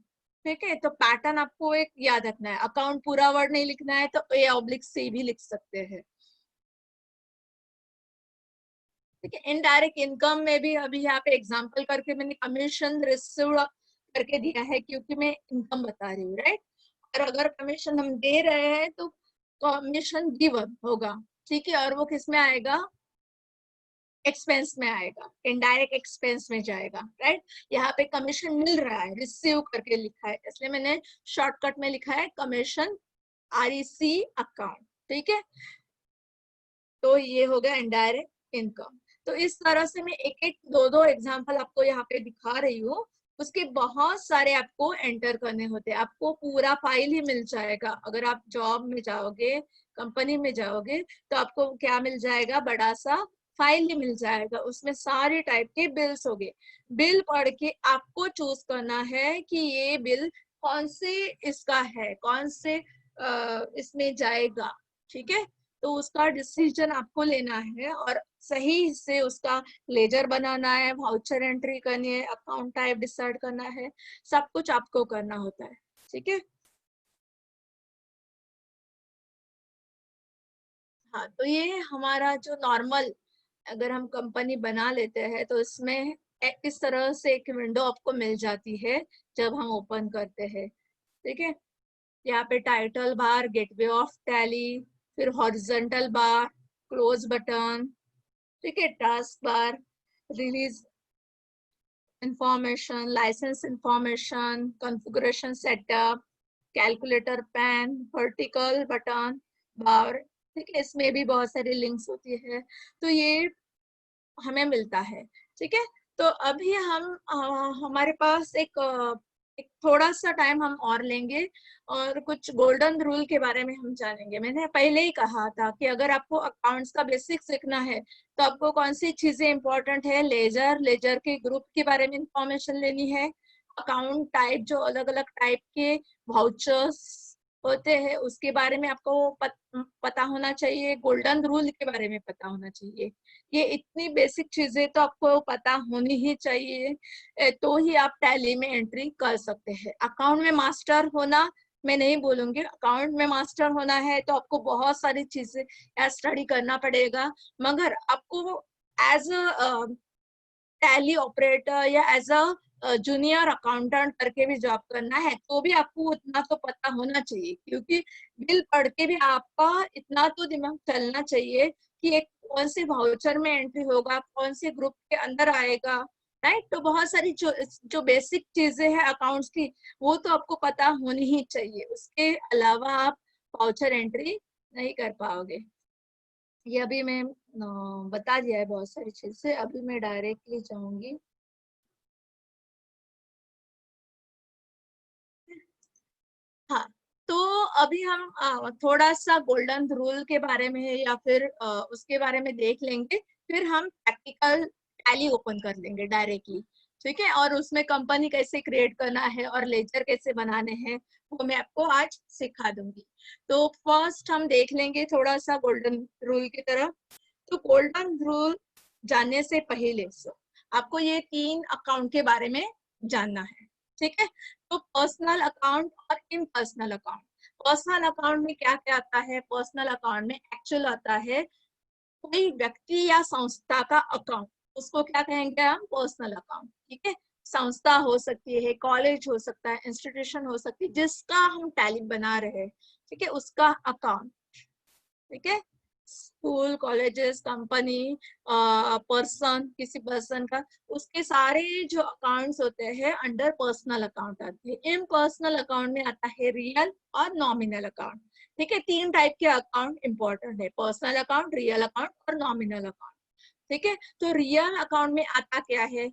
ठीक है, तो पैटर्न आपको एक याद रखना है। अकाउंट पूरा वर्ड नहीं लिखना है तो ए ऑब्लिक सी भी लिख सकते हैं। ठीक है, इनडायरेक्ट इनकम में भी अभी यहाँ पे एग्जांपल करके मैंने कमीशन रिसीव करके दिया है क्योंकि मैं इनकम बता रही हूँ, राइट। और अगर कमीशन हम दे रहे हैं तो कमीशन गिवन होगा, ठीक है, और वो किस में आएगा? एक्सपेंस में आएगा, इनडायरेक्ट एक्सपेंस में जाएगा, राइट। यहाँ पे कमीशन मिल रहा है, रिसीव करके लिखा है, इसलिए मैंने शॉर्टकट में लिखा है कमीशन REC अकाउंट। ठीक है, तो ये हो गया इनडायरेक्ट इनकम। तो इस तरह से मैं एक एक दो दो एग्जांपल आपको यहाँ पे दिखा रही हूँ। उसके बहुत सारे आपको एंटर करने होते हैं, आपको पूरा फाइल ही मिल जाएगा। अगर आप जॉब में जाओगे, कंपनी में जाओगे, तो आपको क्या मिल जाएगा? बड़ा सा फाइल ही मिल जाएगा, उसमें सारे टाइप के बिल्स होंगे। बिल पढ़ के आपको चूज करना है कि ये बिल कौन से इसका है, कौन से इसमें जाएगा। ठीक है, तो उसका डिसीजन आपको लेना है और सही से उसका लेजर बनाना है, वाउचर एंट्री करनी है, अकाउंट टाइप डिसाइड करना है, सब कुछ आपको करना होता है। ठीक है, हाँ, तो ये हमारा जो नॉर्मल अगर हम कंपनी बना लेते हैं तो इसमें इस तरह से एक विंडो आपको मिल जाती है जब हम ओपन करते हैं। ठीक है, यहाँ पे title bar, gateway of Tally, फिर हॉरिजॉन्टल बार, क्लोज बटन, ठीक है, task bar, release information, licence information, configuration setup, calculator pane, vertical button bar. ठीक है, इसमें भी बहुत सारी लिंक्स होती है, तो ये हमें मिलता है। ठीक है, तो अभी हम हमारे पास एक थोड़ा सा टाइम हम और लेंगे और कुछ गोल्डन रूल के बारे में हम जानेंगे। मैंने पहले ही कहा था कि अगर आपको अकाउंट्स का बेसिक सीखना है तो आपको कौन सी चीजें इंपॉर्टेंट है? लेजर के ग्रुप के बारे में इंफॉर्मेशन लेनी है, अकाउंट टाइप जो अलग अलग टाइप के वाउचर्स होते हैं उसके बारे में आपको पता होना चाहिए, गोल्डन रूल के बारे में पता होना चाहिए। ये इतनी बेसिक चीजें तो आपको पता होनी ही चाहिए, तो ही आप टैली में एंट्री कर सकते हैं। अकाउंट में मास्टर होना मैं नहीं बोलूंगी, अकाउंट में मास्टर होना है तो आपको बहुत सारी चीजें स्टडी करना पड़ेगा, मगर आपको एज अ टैली ऑपरेटर या एज अ जूनियर अकाउंटेंट करके भी जॉब करना है तो भी आपको उतना तो पता होना चाहिए, क्योंकि बिल पढ़ के भी आपका इतना तो दिमाग चलना चाहिए कि एक कौन से वाउचर में एंट्री होगा, कौन से ग्रुप के अंदर आएगा, राइट। तो बहुत सारी जो बेसिक चीजें हैं अकाउंट्स की वो तो आपको पता होनी ही चाहिए, उसके अलावा आप वाउचर एंट्री नहीं कर पाओगे। ये अभी मैं बता दिया है बहुत सारी चीजें, अभी मैं डायरेक्टली जाऊंगी। हाँ, तो अभी हम थोड़ा सा गोल्डन रूल के बारे में या फिर उसके बारे में देख लेंगे, फिर हम प्रैक्टिकल टैली ओपन कर लेंगे डायरेक्टली। ठीक है, और उसमें कंपनी कैसे क्रिएट करना है और लेजर कैसे बनाने हैं वो मैं आपको आज सिखा दूंगी। तो फर्स्ट हम देख लेंगे थोड़ा सा गोल्डन रूल की तरफ। तो गोल्डन रूल जानने से पहले आपको ये 3 अकाउंट के बारे में जानना है। ठीक है, तो पर्सनल अकाउंट और इम्पर्सनल अकाउंट। पर्सनल अकाउंट में क्या क्या आता है? पर्सनल अकाउंट में एक्चुअल आता है कोई व्यक्ति या संस्था का अकाउंट, उसको क्या कहेंगे हम? Personal account. ठीक है, संस्था हो सकती है, कॉलेज हो सकता है, इंस्टीट्यूशन हो सकती है, जिसका हम टैली बना रहे हैं, ठीक है, उसका अकाउंट। ठीक है, स्कूल, कॉलेजेस, कंपनी, पर्सन, किसी पर्सन का, उसके सारे जो अकाउंट्स होते हैं अंडर पर्सनल अकाउंट आते हैं। इम्पर्सनल अकाउंट में आता है रियल और नॉमिनल अकाउंट। ठीक है, 3 टाइप के अकाउंट इंपॉर्टेंट है, पर्सनल अकाउंट, रियल अकाउंट और नॉमिनल अकाउंट। ठीक है, तो रियल अकाउंट में आता क्या है?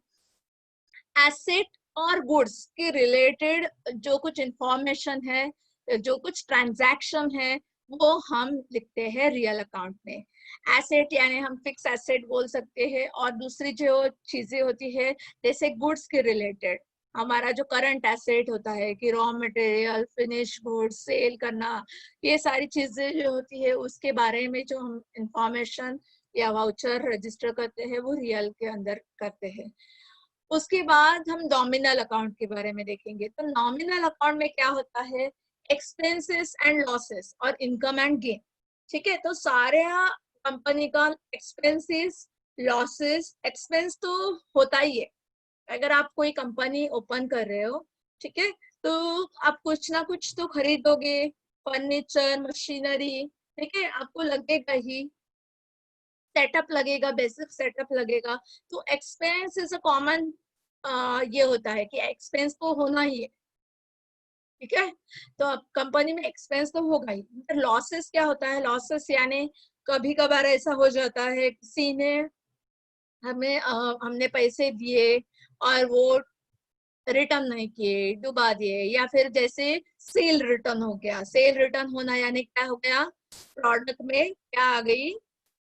एसेट और गुड्स के रिलेटेड जो कुछ इंफॉर्मेशन है, जो कुछ ट्रांजैक्शन है, वो हम लिखते हैं रियल अकाउंट में। एसेट यानी हम फिक्स एसेट बोल सकते हैं, और दूसरी जो चीजें होती है जैसे गुड्स के रिलेटेड हमारा जो करंट एसेट होता है कि raw material, finish goods sale करना, ये सारी चीजें जो होती है उसके बारे में जो हम इंफॉर्मेशन या वाउचर रजिस्टर करते हैं वो रियल के अंदर करते हैं। उसके बाद हम नॉमिनल अकाउंट के बारे में देखेंगे। तो नॉमिनल अकाउंट में क्या होता है, एक्सपेंसेस एंड लॉसेस और इनकम एंड गेन। ठीक है, तो सारे कंपनी का एक्सपेंसेस, लॉसेस, एक्सपेंस तो होता ही है। अगर आप कोई कंपनी ओपन कर रहे हो, ठीक है, तो आप कुछ ना कुछ तो खरीदोगे, फर्नीचर, मशीनरी, ठीक है, आपको लगेगा ही, सेटअप लगेगा, बेसिक सेटअप लगेगा। तो एक्सपेंस इज अ कॉमन, ये होता है कि एक्सपेंस तो होना ही है। ठीक है, तो अब कंपनी में एक्सपेंस तो होगा ही। फिर लॉसेस क्या होता है, लॉसेस यानी कभी कभार ऐसा हो जाता है किसी ने हमने पैसे दिए और वो रिटर्न नहीं किए, डुबा दिए, या फिर जैसे सेल रिटर्न हो गया। सेल रिटर्न होना यानी क्या हो गया, प्रोडक्ट में क्या आ गई,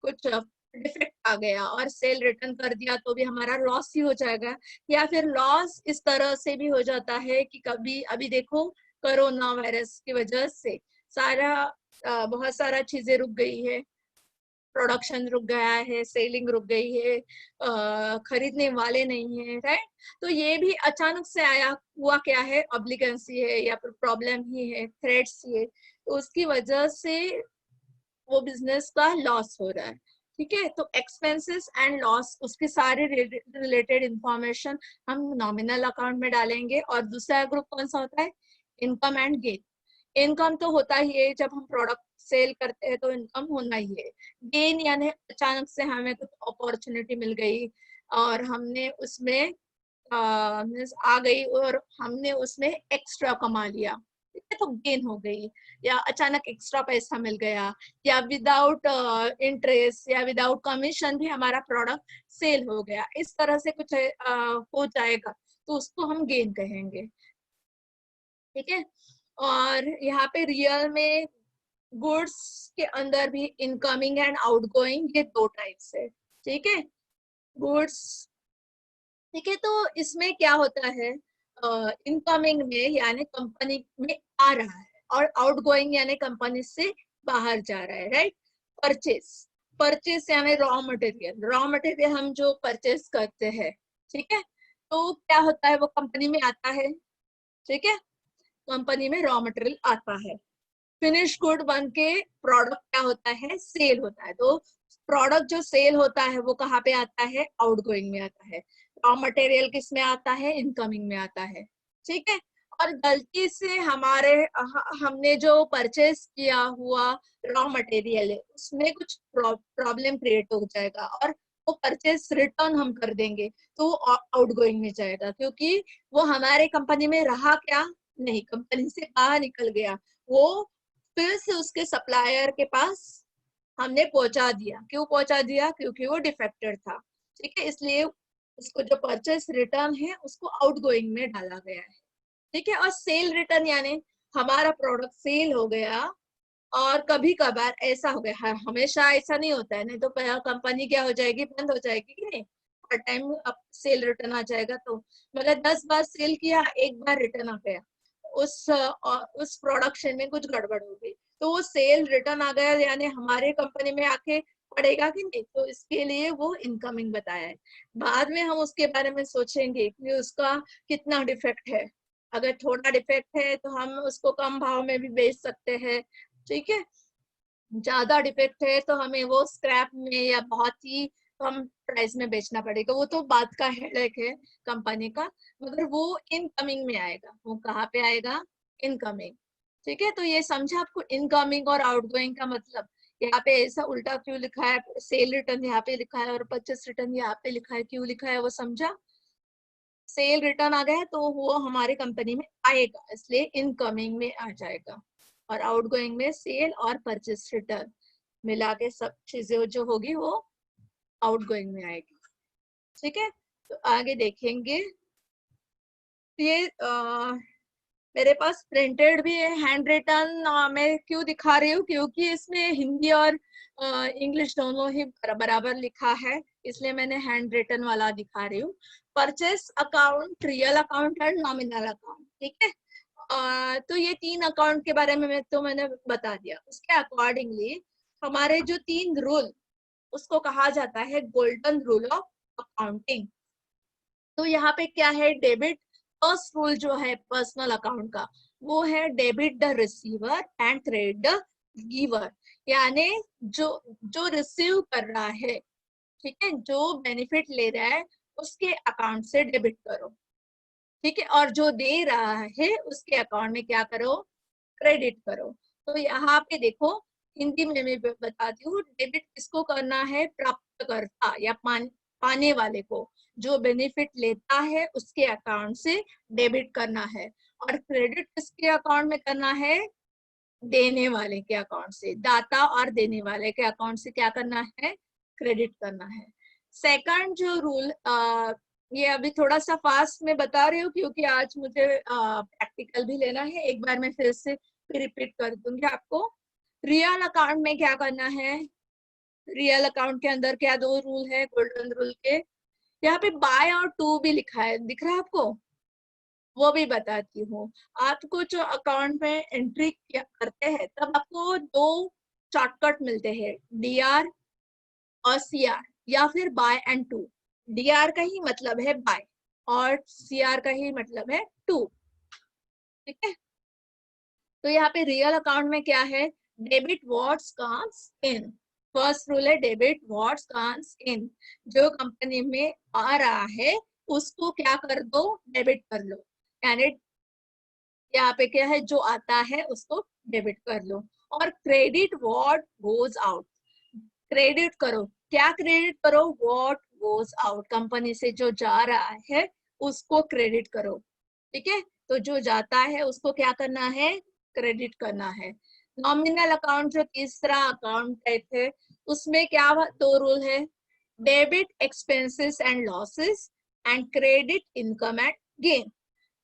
कुछ डिफेक्ट आ गया और सेल रिटर्न कर दिया तो भी हमारा लॉस ही हो जाएगा। या फिर लॉस इस तरह से भी हो जाता है कि कभी अभी देखो कोरोना वायरस की वजह से सारा बहुत सारा चीजें रुक गई है, प्रोडक्शन रुक गया है, सेलिंग रुक गई है, खरीदने वाले नहीं है, राइट। तो ये भी अचानक से आया हुआ क्या है, ऑब्लिगेंसी है या फिर प्रॉब्लम ही है, थ्रेट्स ही है, तो उसकी वजह से वो बिजनेस का लॉस हो रहा है। ठीक है, तो एक्सपेंसेस एंड लॉस उसके सारे रिलेटेड इंफॉर्मेशन हम नॉमिनल अकाउंट में डालेंगे। और दूसरा ग्रुप कौन सा होता है, इनकम एंड गेन। इनकम तो होता ही है, जब हम प्रोडक्ट सेल करते हैं तो इनकम होना ही है। गेन यानी अचानक से हमें कुछ अपॉर्चुनिटी मिल गई और हमने उसमें आ गई और हमने उसमें एक्स्ट्रा कमा लिया, ठीक है, तो गेन हो गई। या अचानक एक्स्ट्रा पैसा मिल गया, या विदाउट इंटरेस्ट या विदाउट कमीशन भी हमारा प्रोडक्ट सेल हो गया, इस तरह से कुछ हो जाएगा तो उसको हम गेन कहेंगे। ठीक है, और यहाँ पे रियल में गुड्स के अंदर भी इनकमिंग एंड आउटगोइंग ये दो टाइप्स है। ठीक है, गुड्स, ठीक है, तो इसमें क्या होता है, इनकमिंग में यानी कंपनी में आ रहा है, और आउटगोइंग यानी कंपनी से बाहर जा रहा है, राइट। परचेस, परचेस यानी रॉ मटेरियल, रॉ मटेरियल हम जो परचेस करते हैं, ठीक है, तो क्या होता है, वो कंपनी में आता है। ठीक है, कंपनी में रॉ मटेरियल आता है, फिनिश गुड बन के प्रोडक्ट क्या होता है, सेल होता है। तो प्रोडक्ट जो सेल होता है वो कहाँ पे आता है, आउटगोइंग में आता है। रॉ मटेरियल किस में आता है, इनकमिंग में आता है। ठीक है, और गलती से हमने जो परचेस किया हुआ रॉ मटेरियल है उसमें कुछ प्रॉब्लम क्रिएट हो जाएगा और वो परचेस रिटर्न हम कर देंगे तो आउटगोइंग में जाएगा, क्योंकि वो हमारे कंपनी में रहा क्या, नहीं, कंपनी से बाहर निकल गया। वो फिर से उसके सप्लायर के पास हमने पहुंचा दिया। क्यों पहुंचा दिया, क्योंकि वो डिफेक्टेड था। ठीक है, इसलिए उसको जो परचेस रिटर्न है उसको आउटगोइंग में डाला गया है। ठीक है, और सेल रिटर्न यानी हमारा प्रोडक्ट सेल हो गया और कभी कभार ऐसा हो गया, हमेशा ऐसा नहीं होता है, नहीं तो कंपनी क्या हो जाएगी, बंद हो जाएगी कि नहीं, हर टाइम अब सेल रिटर्न आ जाएगा। तो मतलब 10 बार सेल किया, एक बार रिटर्न आ गया, उस प्रोडक्शन में कुछ गड़बड़ हो गई तो वो सेल रिटर्न आ गया, यानी हमारे कंपनी में आके पड़ेगा कि नहीं, तो इसके लिए वो इनकमिंग बताया है। बाद में हम उसके बारे में सोचेंगे कि उसका कितना डिफेक्ट है। अगर थोड़ा डिफेक्ट है तो हम उसको कम भाव में भी बेच सकते हैं। ठीक है, ज्यादा डिफेक्ट है तो हमें वो स्क्रैप में या बहुत ही कम प्राइस में बेचना पड़ेगा, वो तो बात का हेडेक है कंपनी का। मगर वो इनकमिंग में आएगा, वो कहाँ पे आएगा, इनकमिंग। ठीक है, तो ये समझा आपको इनकमिंग और आउटगोइंग का मतलब। यहाँ पे ऐसा उल्टा क्यों लिखा है, सेल रिटर्न यहाँ पे लिखा है और परचेस रिटर्न यहाँ पे लिखा है, क्यों लिखा है वो समझा। सेल रिटर्न आ गया तो वो हमारी कंपनी में आएगा, इसलिए इनकमिंग में आ जाएगा। और आउटगोइंग में सेल और परचेस रिटर्न मिला के सब चीजें जो होगी वो आउटगोइंग में आएगी। ठीक है, तो आगे देखेंगे। ये मेरे पास प्रिंटेड भी है, हैंड रिटन मैं क्यों दिखा रही हूँ, क्योंकि इसमें हिंदी और इंग्लिश दोनों ही बराबर लिखा है, इसलिए मैंने हैंड रिटन वाला दिखा रही हूँ। Purchase account, real account and nominal account, ठीक है। तो ये 3 अकाउंट के बारे में मैंने बता दिया। उसके अकॉर्डिंगली हमारे जो 3 रूल, उसको कहा जाता है गोल्डन रूल ऑफ अकाउंटिंग। तो यहाँ पे क्या है, डेबिट फर्स्ट रूल जो है पर्सनल अकाउंट का, वो है debit the receiver and credit the giver. यानी जो जो रिसीव कर रहा है, ठीक है, जो बेनिफिट ले रहा है, उसके अकाउंट से डेबिट करो, ठीक है, और जो दे रहा है उसके अकाउंट में क्या करो, क्रेडिट करो। तो यहाँ पे देखो, हिंदी में मैं बताती हूँ, डेबिट किसको करना है, प्राप्तकर्ता या पाने वाले को, जो बेनिफिट लेता है उसके अकाउंट से डेबिट करना है। और क्रेडिट किसके अकाउंट में करना है, देने वाले के अकाउंट से, दाता और देने वाले के अकाउंट से क्या करना है, क्रेडिट करना है। सेकंड जो रूल, ये अभी थोड़ा सा फास्ट में बता रही हूँ क्योंकि आज मुझे प्रैक्टिकल भी लेना है। एक बार मैं फिर से रिपीट कर दूंगी आपको। रियल अकाउंट में क्या करना है, रियल अकाउंट के अंदर क्या 2 रूल है गोल्डन रूल के। यहाँ पे बाय और टू भी लिखा है, दिख रहा है आपको, वो भी बताती हूँ। आपको जो अकाउंट में एंट्री करते हैं तब आपको 2 शॉर्टकट मिलते हैं, डीआर और सीआर, या फिर बाय एंड टू। डीआर का ही मतलब है बाय और सीआर का ही मतलब है टू, ठीक है। तो यहाँ पे रियल अकाउंट में क्या है, debit what's comes in. First rule है डेबिट व्हाट्स कम्स इन, जो कंपनी में आ रहा है उसको क्या कर दो, डेबिट कर लो। यानी यहाँ पे क्या है, जो आता है उसको डेबिट कर लो। और credit what goes out, credit करो, क्या क्रेडिट करो, व्हाट गोज आउट, कंपनी से जो जा रहा है उसको क्रेडिट करो, ठीक है। तो जो जाता है उसको क्या करना है, क्रेडिट करना है। नॉमिनल अकाउंट जो तीसरा अकाउंट टाइप है, उसमें क्या 2 रूल है, debit expenses and losses and credit income and gain.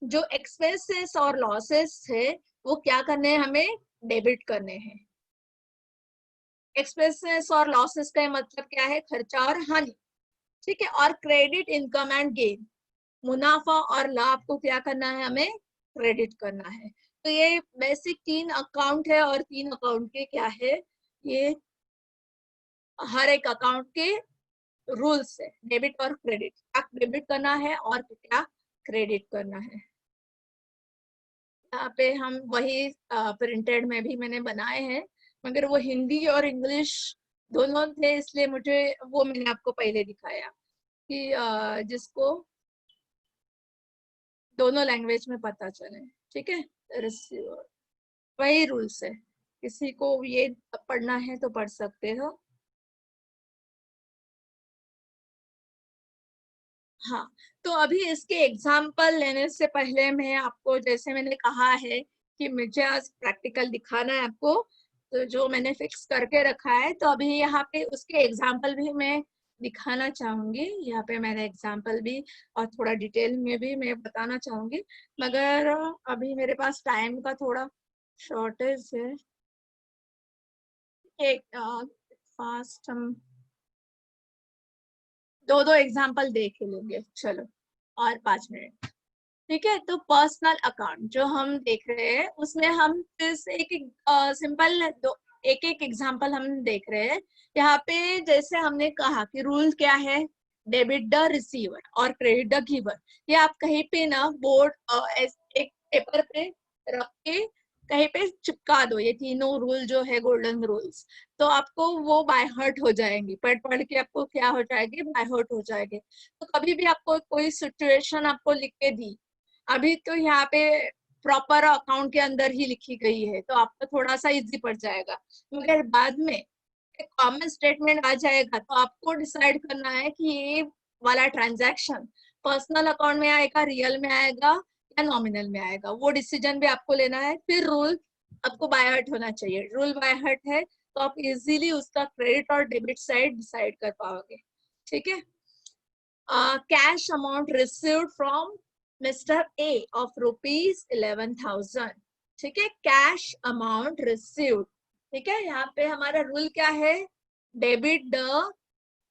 जो एक्सपेंसेस और लॉसेस है वो क्या करने हैं, हमें डेबिट करने हैं। एक्सपेंसेस और लॉसेस का मतलब क्या है, खर्चा और हानि, ठीक है। और क्रेडिट इनकम एंड गेन, मुनाफा और लाभ को क्या करना है, हमें क्रेडिट करना है। तो ये बेसिक 3 अकाउंट है और 3 अकाउंट के क्या है, ये हर एक अकाउंट के रूल्स है, डेबिट और क्रेडिट, क्या डेबिट करना है और क्या क्रेडिट करना है। यहाँ पे हम वही प्रिंटेड में भी मैंने बनाए हैं, मगर वो हिंदी और इंग्लिश दोनों थे, इसलिए मुझे वो मैंने आपको पहले दिखाया कि जिसको दोनों लैंग्वेज में पता चले, ठीक है। रिसीवर वही रूल्स है, किसी को ये पढ़ना है तो पढ़ सकते हो। हाँ, तो अभी इसके एग्जाम्पल लेने से पहले मैं आपको, जैसे मैंने कहा है कि मुझे आज प्रैक्टिकल दिखाना है आपको, तो जो मैंने फिक्स करके रखा है, तो अभी यहाँ पे उसके एग्जाम्पल भी मैं दिखाना चाहूंगी। यहाँ पे मैंने एग्जाम्पल भी और थोड़ा डिटेल में भी मैं बताना चाहूंगी, मगर अभी मेरे पास टाइम का थोड़ा शॉर्टेज है। एक फास्ट हम 2 एग्जाम्पल देख ही लेंगे, चलो, और 5 मिनट, ठीक है। तो पर्सनल अकाउंट जो हम देख रहे हैं उसमें हम एक एक सिंपल एक एक एग्जांपल हम देख रहे हैं। यहाँ पे जैसे हमने कहा कि रूल क्या है, डेबिट द रिसीवर और क्रेडिट द गिवर। ये आप कहीं पे ना बोर्ड एक पेपर पे रख के कहीं पे चिपका दो, ये तीनों रूल जो है गोल्डन रूल्स, तो आपको वो बाय हार्ट हो जाएंगी, पढ़ पढ़ के आपको क्या हो जाएगी, बाय हार्ट हो जाएंगे। तो कभी भी आपको कोई सिचुएशन आपको लिख के दी, अभी तो यहाँ पे प्रॉपर अकाउंट के अंदर ही लिखी गई है तो आपको थोड़ा सा इजी पड़ जाएगा, मगर बाद में एक कॉमन स्टेटमेंट आ जाएगा तो आपको डिसाइड करना है कि ये वाला ट्रांजैक्शन पर्सनल अकाउंट में आएगा, रियल में आएगा या नॉमिनल में आएगा, वो डिसीजन भी आपको लेना है। फिर रूल आपको बाय हार्ट होना चाहिए, रूल बाय हार्ट है तो आप इजीली उसका क्रेडिट और डेबिट साइड डिसाइड कर पाओगे, ठीक है। Cash amount received from mister A of rupees 11,000, ठीक है, कैश अमाउंट रिसीव्ड, ठीक है। यहाँ पे हमारा रूल क्या है, डेबिट द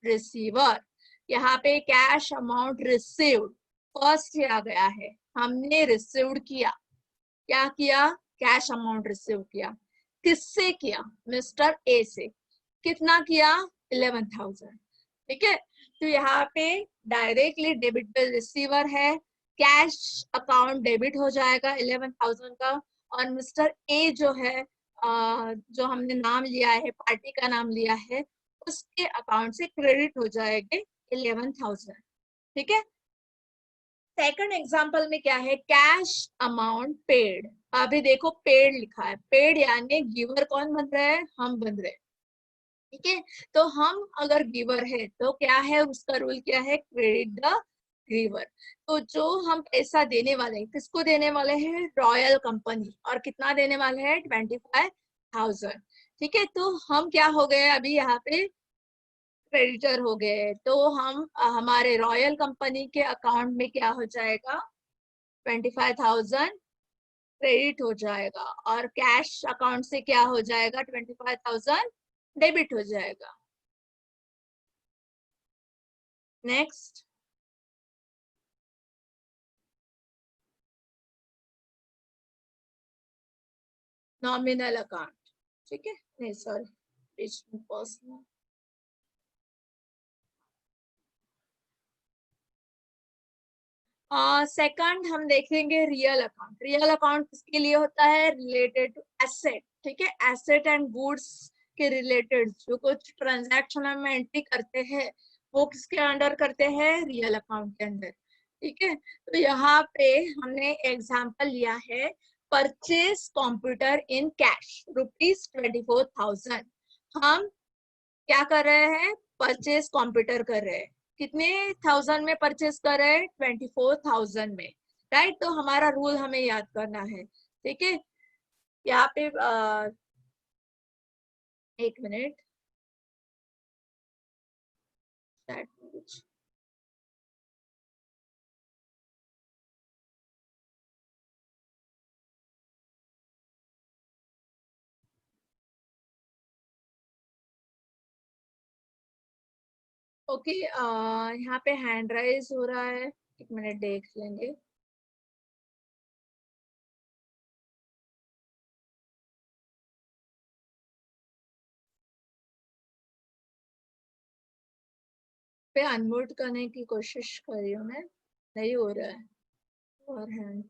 रिसीवर। यहाँ पे कैश अमाउंट रिसीव्ड फर्स्ट आ गया है, हमने रिसीव्ड किया, क्या किया, कैश अमाउंट रिसीव किया। किससे किया, मिस्टर ए से। कितना किया, 11,000, ठीक है। तो यहाँ पे डायरेक्टली डेबिट बिल रिसीवर है, कैश अकाउंट डेबिट हो जाएगा 11,000 का, और मिस्टर ए जो है जो हमने नाम लिया है, पार्टी का नाम लिया है, उसके अकाउंट से क्रेडिट हो जाएंगे 11,000, ठीक है। सेकंड एग्जांपल में क्या है, कैश अमाउंट पेड। अभी देखो पेड लिखा है, पेड यानी गिवर कौन बन रहा है, हम बन रहे हैं, ठीक है। तो हम अगर गिवर है तो क्या है, उसका रूल क्या है, क्रेडिट द गिवर। तो जो हम पैसा देने वाले हैं, किसको देने वाले हैं, रॉयल कंपनी, और कितना देने वाले हैं, 25,000, ठीक है। तो हम क्या हो गए अभी यहाँ पे, क्रेडिटर हो गए। तो हम हमारे रॉयल कंपनी के अकाउंट में क्या हो जाएगा, 25,000 क्रेडिट हो जाएगा, और कैश अकाउंट से क्या हो जाएगा, 25,000 डेबिट हो जाएगा। नेक्स्ट, नॉमिनल अकाउंट, ठीक है, नहीं सॉरी, पर्सनल। सेकंड हम देखेंगे रियल अकाउंट। रियल अकाउंट किसके लिए होता है, रिलेटेड टू एसेट, ठीक है, एसेट एंड गुड्स के रिलेटेड जो कुछ ट्रांजैक्शन हम एंट्री करते हैं वो किसके अंडर करते हैं, रियल अकाउंट के अंदर, ठीक है। तो यहाँ पे हमने एग्जांपल लिया है, परचेज कंप्यूटर इन कैश ₹24,000। हम क्या कर रहे हैं, परचेज कंप्यूटर कर रहे हैं, कितने 1000 में परचेज कर रहे हैं, 24,000 में, राइट। तो हमारा रूल हमें याद करना है, ठीक है। यहाँ पे एक मिनट, ओके, यहाँ पे हैंड राइज हो रहा है, एक मिनट देख लेंगे। पे अनम्यूट करने की कोशिश कर रही हूँ मैं, नहीं हो रहा है, और हैंड,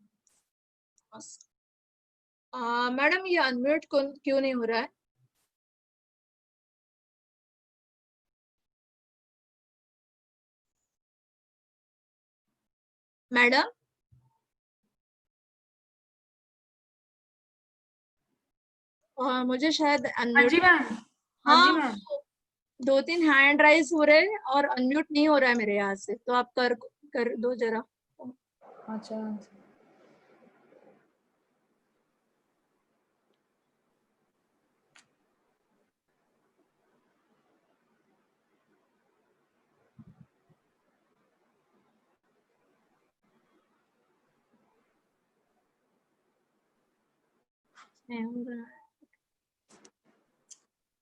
मैडम ये अनम्यूट क्यों नहीं हो रहा है, मैडम। मुझे शायद हाँ अनम्यूट, जी मैम। हाँ जी हाँ, मैम। 2-3 हैंड राइज हो रहे हैं और अनम्यूट नहीं हो रहा है मेरे यहाँ से, तो आप कर दो जरा। अच्छा, नहीं हो रहा है।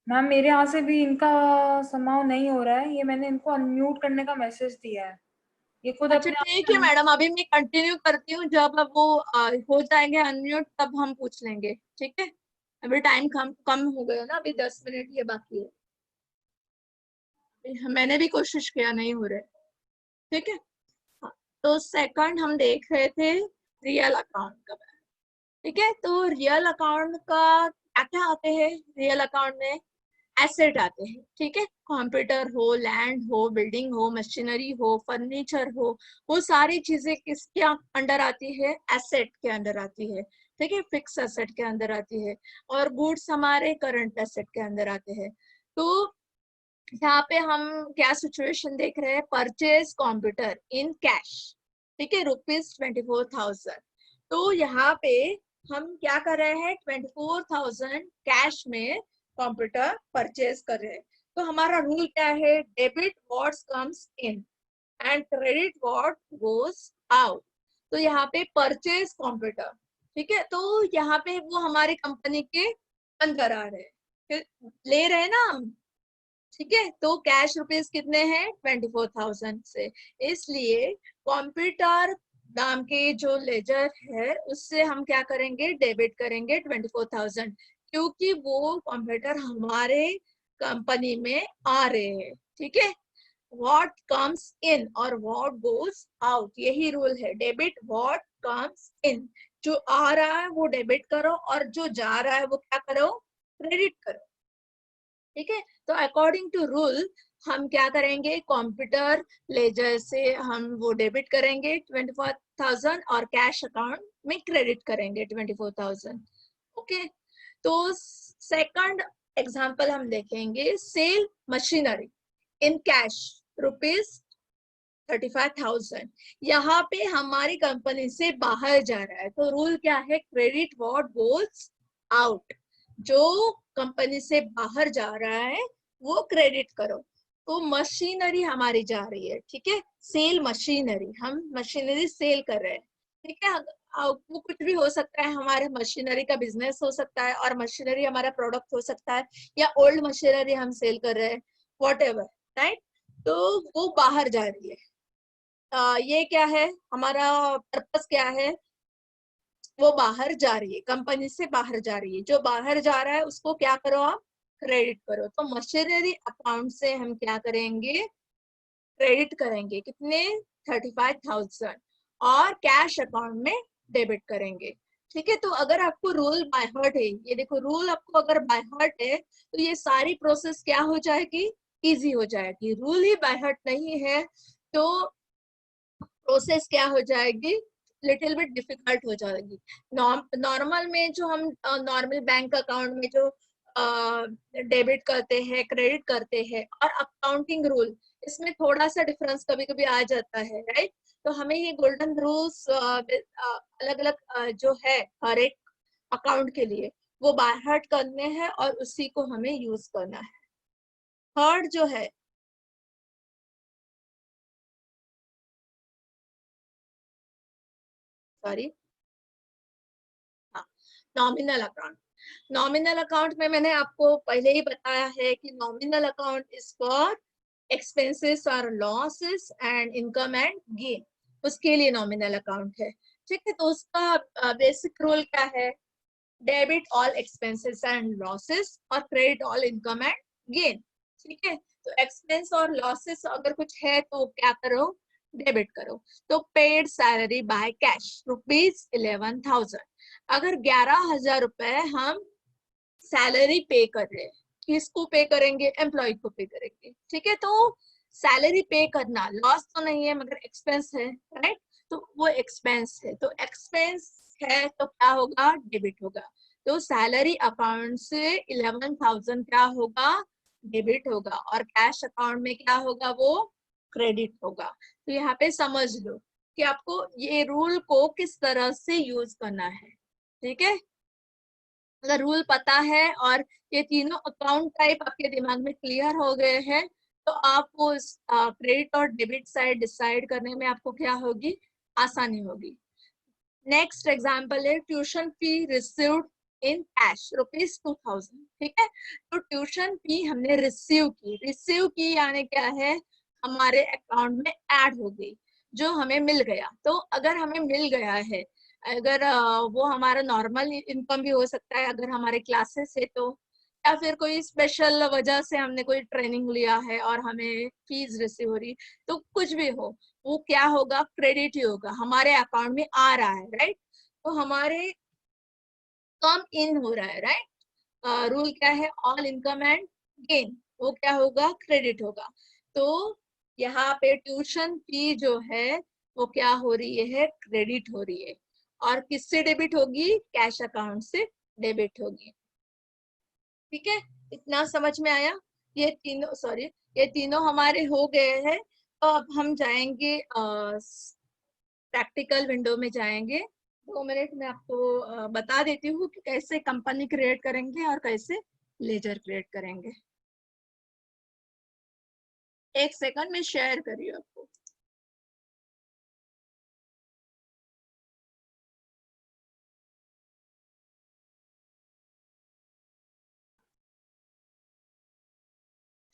मैम मेरे यहाँ से भी इनका समाव नहीं हो रहा है, ये मैंने इनको अनम्यूट करने का मैसेज दिया है, ये खुद अच्छा अपने आप ठीक से है मैडम, अभी मैं कंटिन्यू करती हूँ, जब अब वो हो जाएंगे अनम्यूट तब हम पूछ लेंगे, ठीक है। अभी टाइम कम कम हो गया ना, अभी 10 मिनट ये बाकी है, मैंने भी कोशिश किया, नहीं हो रहा है, ठीक है। हाँ, तो सेकंड हम देख रहे थे रियल अकाउंट का, ठीक है। तो रियल अकाउंट का क्या क्या आते हैं, रियल अकाउंट में एसेट आते हैं, ठीक है, कंप्यूटर हो, लैंड हो, बिल्डिंग हो, मशीनरी हो, फर्नीचर हो, वो सारी चीजें किसके अंडर आती है, एसेट के अंदर आती है, ठीक है, फिक्स एसेट के अंदर आती है। और गुड्स हमारे करंट एसेट के अंदर आते हैं। तो यहाँ पे हम क्या सिचुएशन देख रहे हैं, परचेज कंप्यूटर इन कैश, ठीक है, ₹24,000। तो यहाँ पे हम क्या कर रहे हैं, 24,000 कैश में कंप्यूटर परचेज कर रहे हैं। तो हमारा रूल क्या है, debit what comes in and credit what goes out. तो यहाँ पे परचेज कंप्यूटर, ठीक है, तो यहाँ पे वो हमारी कंपनी के अंदर आ रहे हैं, फिर ले रहे हैं ना हम, ठीक है। तो कैश रुपीस कितने हैं 24,000 से, इसलिए कंप्यूटर नाम के जो लेजर है उससे हम क्या करेंगे, डेबिट करेंगे 24,000, क्योंकि वो कंप्यूटर हमारे कंपनी में आ रहे हैं, ठीक है। what comes in और what goes out, यही रूल है, डेबिट what comes in, जो आ रहा है वो डेबिट करो और जो जा रहा है वो क्या करो, क्रेडिट करो, ठीक है। तो अकॉर्डिंग टू रूल हम क्या करेंगे, कंप्यूटर लेजर से हम वो डेबिट करेंगे 24,000 और कैश अकाउंट में क्रेडिट करेंगे 24,000, ओके। तो सेकंड एग्जांपल हम देखेंगे, sale machinery in cash rupees 35,000, यहाँ पे हमारी कंपनी से बाहर जा रहा है, तो रूल क्या है, क्रेडिट व्हाट गोज आउट, जो कंपनी से बाहर जा रहा है वो क्रेडिट करो। तो मशीनरी हमारी जा रही है, ठीक है, सेल मशीनरी, हम मशीनरी सेल कर रहे हैं, ठीक है। वो कुछ भी हो सकता है, हमारे मशीनरी का बिजनेस हो सकता है और मशीनरी हमारा प्रोडक्ट हो सकता है, या ओल्ड मशीनरी हम सेल कर रहे हैं, व्हाटएवर, राइट। तो वो बाहर जा रही है, ये क्या है, हमारा पर्पस क्या है, वो बाहर जा रही है, कंपनी से बाहर जा रही है, जो बाहर जा रहा है उसको क्या करो आप, क्रेडिट करो। तो मशीनरी अकाउंट से हम क्या करेंगे, क्रेडिट करेंगे, कितने 35,000, और कैश अकाउंट में डेबिट करेंगे, ठीक है। तो अगर आपको रूल बाय हार्ट है, ये देखो रूल आपको अगर बाय हार्ट है तो ये सारी प्रोसेस क्या हो जाएगी, इजी हो जाएगी। रूल ही बाय हार्ट नहीं है तो प्रोसेस क्या हो जाएगी, लिटिल बिट डिफिकल्ट हो जाएगी। नॉर्मल में जो हम नॉर्मल बैंक अकाउंट में जो डेबिट करते हैं, क्रेडिट करते हैं, और अकाउंटिंग रूल, इसमें थोड़ा सा डिफरेंस कभी कभी आ जाता है, राइट। तो हमें ये गोल्डन रूल्स अलग अलग जो है हर एक अकाउंट के लिए, वो बाय हार्ट करने हैं और उसी को हमें यूज करना है। थर्ड जो है, सॉरी, हाँ, नॉमिनल अकाउंट। नॉमिनल अकाउंट में मैंने आपको पहले ही बताया है कि nominal account is for expenses और losses and income and gain, उसके लिए नॉमिनल अकाउंट है, ठीक है। तो उसका बेसिक रूल क्या है, debit all expenses and losses और credit all income and gain, ठीक है। तो एक्सपेंस और लॉसेस अगर कुछ है तो क्या करो, डेबिट करो। तो paid salary by cash rupees 11,000, अगर 11,000 रुपए हम सैलरी पे कर रहे हैं, किसको पे करेंगे, एम्प्लॉय को पे करेंगे, ठीक है। तो सैलरी पे करना लॉस तो नहीं है मगर एक्सपेंस है, राइट। तो वो एक्सपेंस है, तो एक्सपेंस है तो क्या होगा, डेबिट होगा। तो सैलरी अकाउंट से 11,000 क्या होगा, डेबिट होगा, और कैश अकाउंट में क्या होगा, वो क्रेडिट होगा। तो यहाँ पे समझ लो कि आपको ये रूल को किस तरह से यूज करना है, ठीक है। अगर रूल पता है और ये तीनों अकाउंट टाइप आपके दिमाग में क्लियर हो गए हैं, तो आपको क्रेडिट और डेबिट साइड डिसाइड करने में आपको क्या होगी, आसानी होगी। नेक्स्ट एग्जांपल है, tuition fee received in cash rupees 2,000, ठीक है। तो ट्यूशन फी हमने रिसीव की यानी क्या है, हमारे अकाउंट में ऐड हो गई, जो हमें मिल गया। तो अगर हमें मिल गया है, अगर वो हमारा नॉर्मल इनकम भी हो सकता है अगर हमारे क्लासेस है तो, या फिर कोई स्पेशल वजह से हमने कोई ट्रेनिंग लिया है और हमें फीस रिसीव हो रही, तो कुछ भी हो, वो क्या होगा, क्रेडिट ही होगा, हमारे अकाउंट में आ रहा है, राइट। तो हमारे कम इन हो रहा है, राइट। रूल क्या है, ऑल इनकम एंड गेन, वो क्या होगा, क्रेडिट होगा। तो यहाँ पे ट्यूशन फी जो है वो क्या हो रही है, क्रेडिट हो रही है, और किससे डेबिट होगी, कैश अकाउंट से डेबिट होगी, ठीक है। इतना समझ में आया, ये तीनों, सॉरी, ये तीनों हमारे हो गए हैं। तो अब हम जाएंगे प्रैक्टिकल विंडो में जाएंगे। 2 मिनट में आपको बता देती हूँ कि कैसे कंपनी क्रिएट करेंगे और कैसे लेजर क्रिएट करेंगे। 1 सेकंड में शेयर करिए आपको।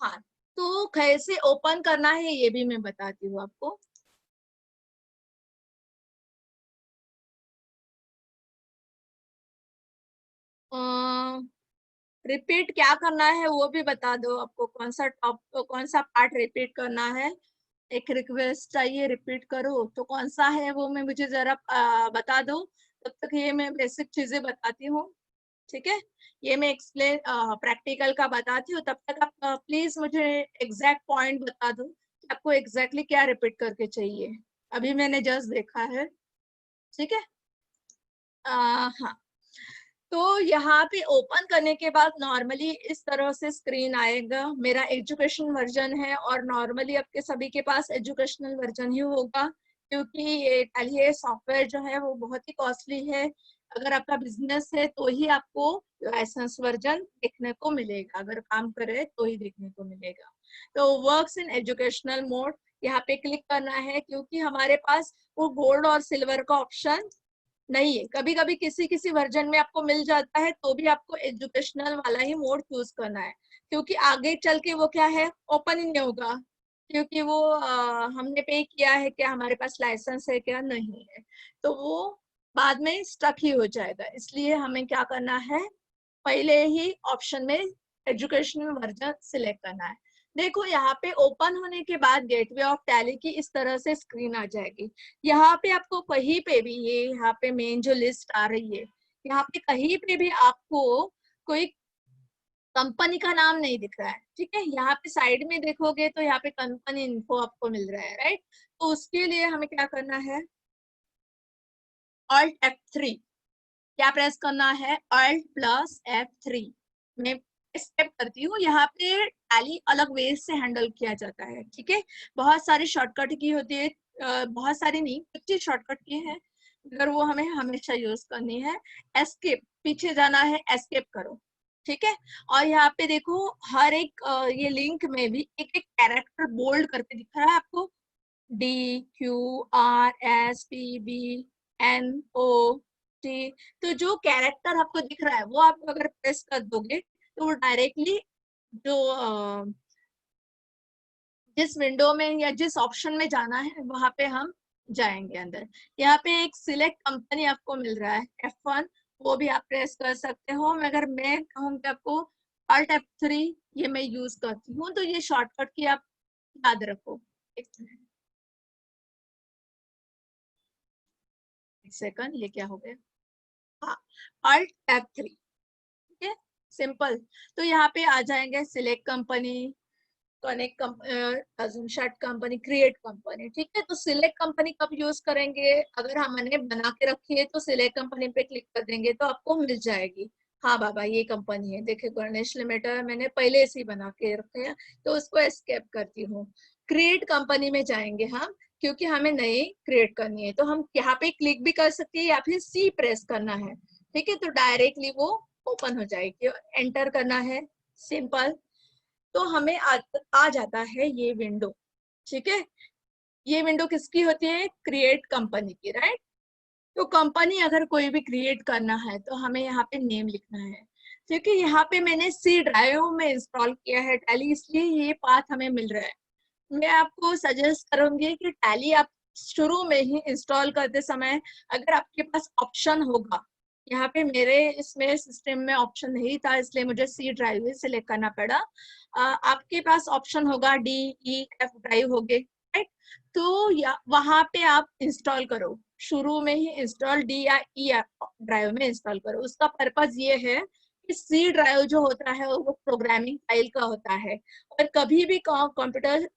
हाँ, तो कैसे ओपन करना है ये भी मैं बताती हूँ आपको। रिपीट क्या करना है वो भी बता दो, आपको कौन सा पार्ट रिपीट करना है। एक रिक्वेस्ट चाहिए रिपीट करो, तो कौन सा है वो मैं मुझे जरा बता दो। तब तक ये मैं बेसिक चीजें बताती हूँ, ठीक है। ये मैं एक्सप्लेन प्रैक्टिकल का बताती हूँ, तब तक आप प्लीज मुझे एग्जैक्ट पॉइंट बता दो कि आपको एग्जैक्टली क्या रिपीट करके चाहिए। अभी मैंने जस्ट देखा है, ठीक है। हाँ, तो यहाँ पे ओपन करने के बाद नॉर्मली इस तरह से स्क्रीन आएगा। मेरा एजुकेशन वर्जन है और नॉर्मली आपके सभी के पास एजुकेशनल वर्जन ही होगा, क्योंकि ये सॉफ्टवेयर जो है वो बहुत ही कॉस्टली है। अगर आपका बिजनेस है तो ही आपको लाइसेंस वर्जन देखने को मिलेगा, अगर काम करे तो ही देखने को मिलेगा। तो वर्क्स इन एजुकेशनल मोड यहाँ पे क्लिक करना है, क्योंकि हमारे पास वो गोल्ड और सिल्वर का ऑप्शन नहीं है। कभी कभी किसी किसी वर्जन में आपको मिल जाता है, तो भी आपको एजुकेशनल वाला ही मोड चूज करना है, क्योंकि आगे चल के वो क्या है, ओपन ही नहीं होगा, क्योंकि वो हमने पे किया है क्या, हमारे पास लाइसेंस है क्या, नहीं है, तो वो बाद में स्टक ही हो जाएगा। इसलिए हमें क्या करना है, पहले ही ऑप्शन में एजुकेशनल वर्जन सिलेक्ट करना है। देखो यहाँ पे ओपन होने के बाद गेटवे ऑफ टैली की इस तरह से स्क्रीन आ जाएगी। यहाँ पे आपको कहीं पे भी, ये यहाँ पे मेन जो लिस्ट आ रही है, यहाँ पे कहीं पे भी आपको कोई कंपनी का नाम नहीं दिख रहा है, ठीक है। यहाँ पे साइड में देखोगे तो यहाँ पे कंपनी इन्फो आपको मिल रहा है, राइट। तो उसके लिए हमें क्या करना है, Alt F3 क्या प्रेस करना है, Alt+F3। मैं स्टेप करती हूँ। यहाँ पे टैली अलग वे से हैंडल किया जाता है, ठीक है। बहुत सारी शॉर्टकट की होती है, बहुत सारी नहीं, कुछ ही शॉर्टकट की है, अगर वो हमें हमेशा यूज करनी है। एस्केप, पीछे जाना है, एस्केप करो, ठीक है। और यहाँ पे देखो हर एक ये लिंक में भी एक एक कैरेक्टर बोल्ड करके दिख रहा है आपको, DQRSPBNO, तो जो कैरेक्टर आपको दिख रहा है वो आप अगर प्रेस कर दोगे तो वो डायरेक्टली जो जिस विंडो में या जिस ऑप्शन में जाना है वहां पे हम जाएंगे अंदर। यहाँ पे एक सिलेक्ट कंपनी आपको मिल रहा है F1, वो भी आप प्रेस कर सकते हो, मगर मैं कहूँगी आपको Alt F3 ये मैं यूज करती हूँ, तो ये शॉर्टकट की आप याद रखो। एक सेकंड, ये क्या हो गया, हाँ, Alt F3, ठीक है, सिंपल। तो यहाँ पे आ जाएंगे select company, connect shirt company, create company, ठीक है। तो सिलेक्ट कंपनी कब यूज करेंगे, अगर हमने बना के रखी है तो सिलेक्ट कंपनी पे क्लिक कर देंगे तो आपको मिल जाएगी। हाँ बाबा ये कंपनी है, देखिए गणेश लिमिटेड मैंने पहले से ही बना के रखे हैं, तो उसको एस्केप करती हूँ। क्रिएट कंपनी में जाएंगे हम, क्योंकि हमें नई क्रिएट करनी है, तो हम यहाँ पे क्लिक भी कर सकते हैं या फिर सी प्रेस करना है, ठीक है। तो डायरेक्टली वो ओपन हो जाएगी, एंटर करना है, सिंपल। तो हमें आ जाता है ये विंडो, ठीक है। ये विंडो किसकी होती है, क्रिएट कंपनी की, राइट। तो कंपनी अगर कोई भी क्रिएट करना है तो हमें यहाँ पे नेम लिखना है, क्योंकि यहाँ पे मैंने सी ड्राइव में इंस्टॉल किया है टैली, इसलिए ये पाथ हमें मिल रहा है। मैं आपको सजेस्ट करूंगी कि टैली आप शुरू में ही इंस्टॉल करते समय अगर आपके पास ऑप्शन होगा, यहाँ पे मेरे इसमें सिस्टम में ऑप्शन नहीं था इसलिए मुझे सी ड्राइव सिलेक्ट करना पड़ा। आपके पास ऑप्शन होगा DEF ड्राइव होगे, राइट। तो या वहां पे आप इंस्टॉल करो, शुरू में ही इंस्टॉल D या E ड्राइव में इंस्टॉल करो। उसका पर्पज ये है कि सी ड्राइव जो होता है वो प्रोग्रामिंग फाइल का होता है, और कभी भी कंप्यूटर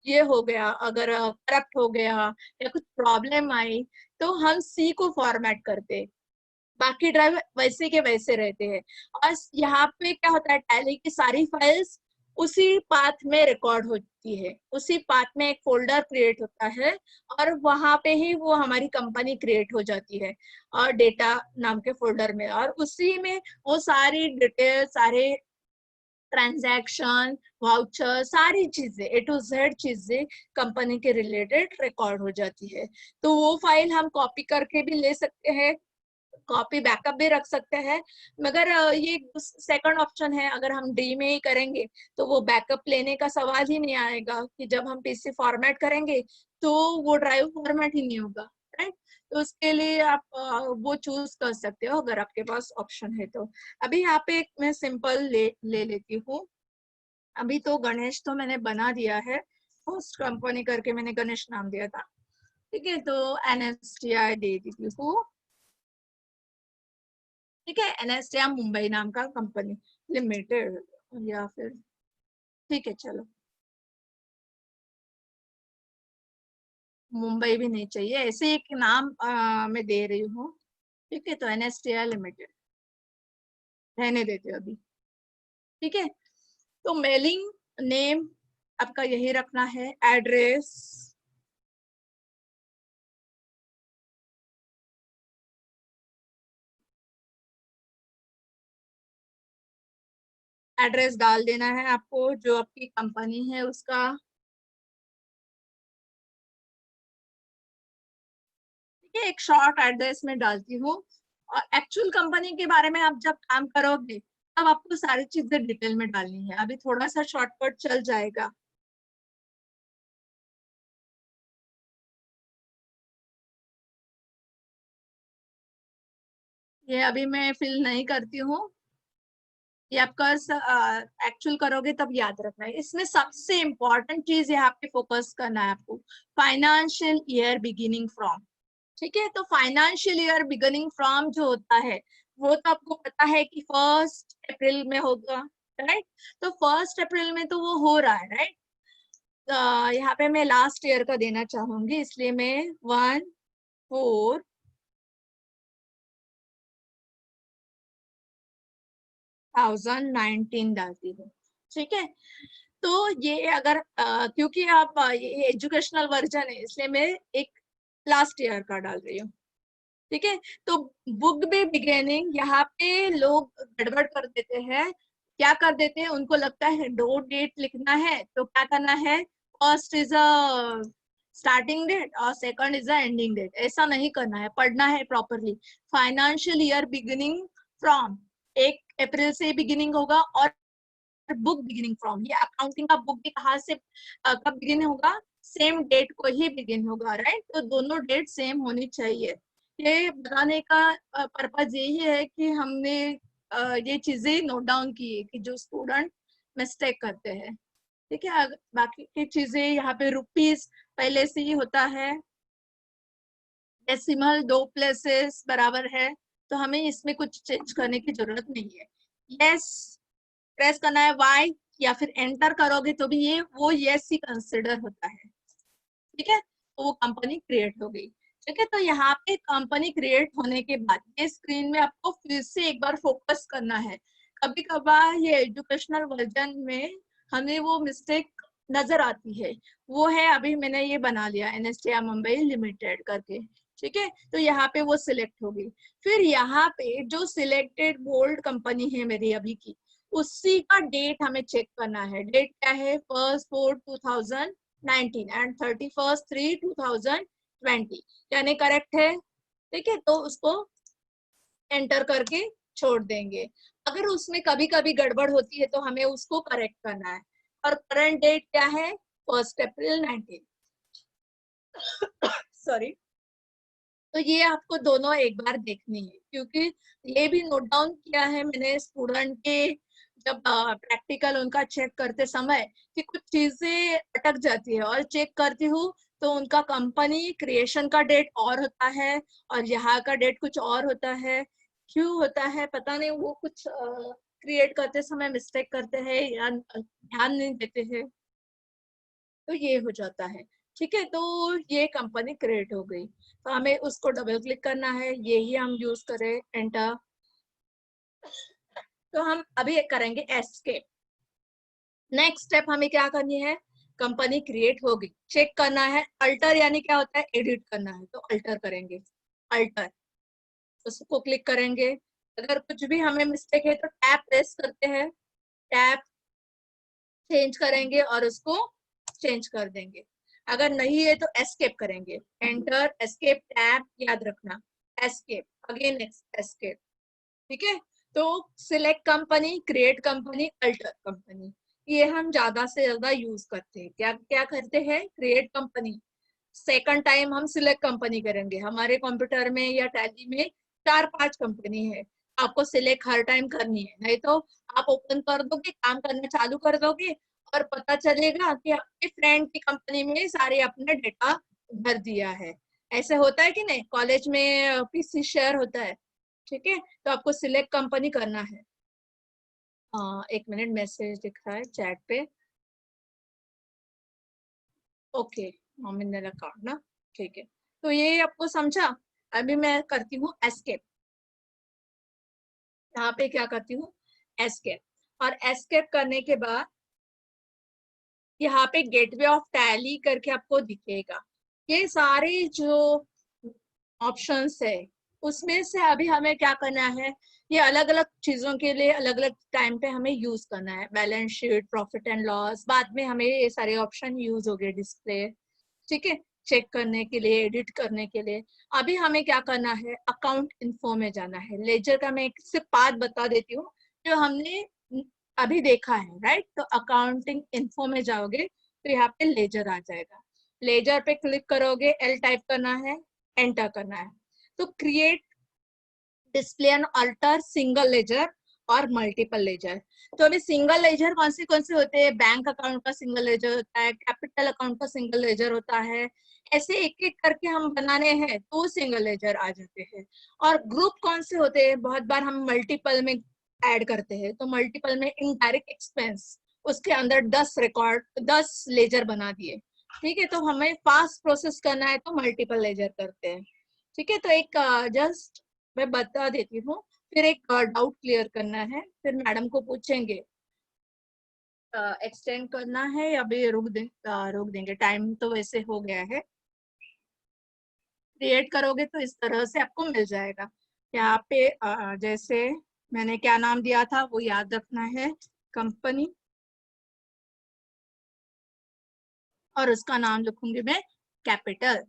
ये हो गया, अगर करप्ट हो गया या कुछ प्रॉब्लम आई, तो हम सी को फॉर्मेट करते, बाकी ड्राइव वैसे के वैसे रहते हैं। और यहाँ पे क्या होता है, टैली की सारी फाइल्स उसी पाथ में रिकॉर्ड होती है, उसी पाथ में एक फोल्डर क्रिएट होता है, और वहां पे ही वो हमारी कंपनी क्रिएट हो जाती है, और डेटा नाम के फोल्डर में, और उसी में वो सारी डिटेल, सारे ट्रांजैक्शन, वाउचर, सारी चीजें A to Z चीजें कंपनी के रिलेटेड रिकॉर्ड हो जाती है। तो वो फाइल हम कॉपी करके भी ले सकते हैं, कॉपी बैकअप भी रख सकते हैं, मगर ये सेकंड ऑप्शन है। अगर हम डी में ही करेंगे तो वो बैकअप लेने का सवाल ही नहीं आएगा कि जब हम पीसी फॉर्मेट करेंगे तो वो ड्राइव फॉर्मेट ही नहीं होगा, राइट। तो उसके लिए आप वो चूज कर सकते हो अगर आपके पास ऑप्शन है तो। अभी यहाँ पे मैं सिंपल ले लेती हूँ। अभी तो गणेश तो मैंने बना दिया है, होस्ट कंपनी करके मैंने गणेश नाम दिया था, ठीक है। तो NSTI दे देती हूँ, ठीक है। NSTI मुंबई नाम का कंपनी लिमिटेड, या फिर ठीक है चलो, मुंबई भी नहीं चाहिए, ऐसे एक नाम मैं दे रही हूँ, ठीक है। तो NSTI लिमिटेड रहने देते हो अभी, ठीक है। तो मेलिंग नेम आपका यही रखना है, एड्रेस एड्रेस डाल देना है आपको जो आपकी कंपनी है उसका, ठीक है। एक शॉर्ट एड्रेस में डालती हूँ, और एक्चुअल कंपनी के बारे में आप जब काम करोगे तब आपको सारी चीजें डिटेल में डालनी है, अभी थोड़ा सा शॉर्टकट चल जाएगा। ये अभी मैं फिल नहीं करती हूँ, ये आपका एक्चुअल करोगे तब याद रखना है। इसमें सबसे इम्पोर्टेंट चीज यहाँ पे फोकस करना है आपको, फाइनेंशियल ईयर बिगिनिंग फ्रॉम, ठीक है। तो फाइनेंशियल ईयर बिगिनिंग फ्रॉम जो होता है वो तो आपको पता है कि 1 अप्रैल में होगा, राइट। तो 1 अप्रैल में तो वो हो रहा है, राइट। यहाँ पे मैं लास्ट ईयर का देना चाहूंगी, इसलिए मैं 1/4/2019 डालती हूँ, ठीक है। तो ये अगर क्योंकि आप ये एजुकेशनल वर्जन है इसलिए मैं एक लास्ट ईयर का डाल रही हूँ, ठीक है। तो बुक भी बिगिनिंग, यहाँ पे लोग गड़बड़ कर देते हैं, क्या कर देते हैं, उनको लगता है दो डेट लिखना है तो क्या करना है, first is a starting date और second is a ending date, ऐसा नहीं करना है, पढ़ना है properly. Financial year beginning from 1 April से बिगिनिंग होगा, और बुक बिगिनिंग फ्रॉम, ये अकाउंटिंग का बुक भी कहाँ से कब बिगिन होगा, सेम डेट को ही बिगिन होगा, राइट। तो दोनों डेट सेम होनी चाहिए। ये बताने का पर्पज यही है कि हमने ये चीजें नोट डाउन की है कि जो स्टूडेंट मिस्टेक करते हैं, ठीक है। बाकी की चीजें यहाँ पे रुपीस पहले से ही होता है, डेसिमल 2 प्लेसेस बराबर है, तो हमें इसमें कुछ चेंज करने की जरूरत नहीं है। यस प्रेस करना है, वाई या फिर एंटर करोगे तो भी ये वो यस ही कंसिडर होता है, ठीक है। तो वो कंपनी क्रिएट हो गई, ठीक है। तो यहाँ पे कंपनी क्रिएट होने के बाद ये स्क्रीन में आपको फिर से एक बार फोकस करना है। कभी कभार ये एजुकेशनल वर्जन में हमें वो मिस्टेक नजर आती है, वो है अभी मैंने ये बना लिया NSTI मुंबई लिमिटेड करके, ठीक है। तो यहाँ पे वो सिलेक्ट होगी, फिर यहाँ पे जो सिलेक्टेड बोल्ड कंपनी है मेरी अभी की, उसी का डेट हमें चेक करना है। डेट क्या है, 1/4/2019 एंड 31/3/2020, यानी करेक्ट है, ठीक है। तो उसको एंटर करके छोड़ देंगे। अगर उसमें कभी कभी गड़बड़ होती है तो हमें उसको करेक्ट करना है। और करंट डेट क्या है, 1 अप्रैल 19, सॉरी। तो ये आपको दोनों एक बार देखनी है, क्योंकि ये भी नोट डाउन किया है मैंने स्टूडेंट के, जब प्रैक्टिकल उनका चेक करते समय कि कुछ चीजें अटक जाती है, और चेक करती हूँ तो उनका कंपनी क्रिएशन का डेट और होता है और यहाँ का डेट कुछ और होता है। क्यों होता है पता नहीं, वो कुछ क्रिएट करते समय मिस्टेक करते हैं या ध्यान नहीं देते हैं, तो ये हो जाता है, ठीक है। तो ये कंपनी क्रिएट हो गई, तो हमें उसको डबल क्लिक करना है, यही हम यूज करें, एंटर। तो हम अभी करेंगे एस्केप। नेक्स्ट स्टेप हमें क्या करनी है, कंपनी क्रिएट होगी, चेक करना है, अल्टर यानी क्या होता है, एडिट करना है, तो अल्टर करेंगे, अल्टर उसको क्लिक करेंगे। अगर कुछ भी हमें मिस्टेक है तो टैब प्रेस करते हैं, टैब चेंज करेंगे और उसको चेंज कर देंगे। अगर नहीं है तो एस्केप करेंगे, एंटर एस्केप टैब याद रखना, एस्केप, अगेन एस्केप, ठीक है। तो select company, create company, alter company, ये हम ज्यादा से ज्यादा यूज करते हैं। क्या क्या करते हैं, क्रिएट कंपनी, सेकंड टाइम हम सिलेक्ट कंपनी करेंगे। हमारे कंप्यूटर में या टैली में 4-5 कंपनी है, आपको सिलेक्ट हर टाइम करनी है, नहीं तो आप ओपन कर दोगे, काम करना चालू कर दोगे और पता चलेगा कि आपके फ्रेंड की कंपनी में सारे अपने डेटा भर दिया है। ऐसे होता है कि नहीं, कॉलेज में पीसी शेयर होता है, ठीक है। तो आपको सिलेक्ट कंपनी करना है। एक मिनट, मैसेज दिख रहा है चैट पे। ओके, मोमिन ने रखा ना, ठीक है। तो ये आपको समझा। अभी मैं करती हूँ एस्केप, यहाँ पे क्या करती हूँ, एस्केप। और एस्केप करने के बाद यहाँ पे गेटवे ऑफ टैली करके आपको दिखेगा। ये सारे जो ऑप्शंस है उसमें से अभी हमें क्या करना है, ये अलग अलग चीजों के लिए अलग अलग टाइम पे हमें यूज करना है। Balance sheet, profit and loss, बाद में हमें ये सारे ऑप्शन यूज हो गए, डिस्प्ले, ठीक है, चेक करने के लिए, एडिट करने के लिए। अभी हमें क्या करना है, अकाउंट इन्फो में जाना है। लेजर का मैं एक सिर्फ पार्ट बता देती हूँ जो हमने अभी देखा है, राइट। तो अकाउंटिंग इन्फो में जाओगे तो यहाँ पे लेजर आ जाएगा। लेजर पे क्लिक करोगे, एल टाइप करना है, एंटर करना है। तो create, display and alter single ledger और मल्टीपल लेजर। तो अभी सिंगल लेजर कौन से होते हैं, बैंक अकाउंट का सिंगल लेजर होता है, कैपिटल अकाउंट का सिंगल लेजर होता है। ऐसे एक एक करके हम बनाने हैं तो सिंगल लेजर आ जाते हैं। और ग्रुप कौन से होते हैं, बहुत बार हम मल्टीपल में ऐड करते हैं, तो मल्टीपल में इनडायरेक्ट एक्सपेंस, उसके अंदर 10 रिकॉर्ड, 10 लेजर बना दिए, ठीक है। तो हमें फास्ट प्रोसेस करना है तो मल्टीपल लेजर करते हैं, ठीक है। तो एक जस्ट मैं बता देती हूँ, फिर एक डाउट क्लियर करना है, फिर मैडम को पूछेंगे एक्सटेंड करना है या भी रोक देंगे, टाइम तो वैसे हो गया है। क्रिएट करोगे तो इस तरह से आपको मिल जाएगा। यहाँ पे जैसे मैंने क्या नाम दिया था वो याद रखना है, कंपनी, और उसका नाम लिखूंगी मैं कैपिटल।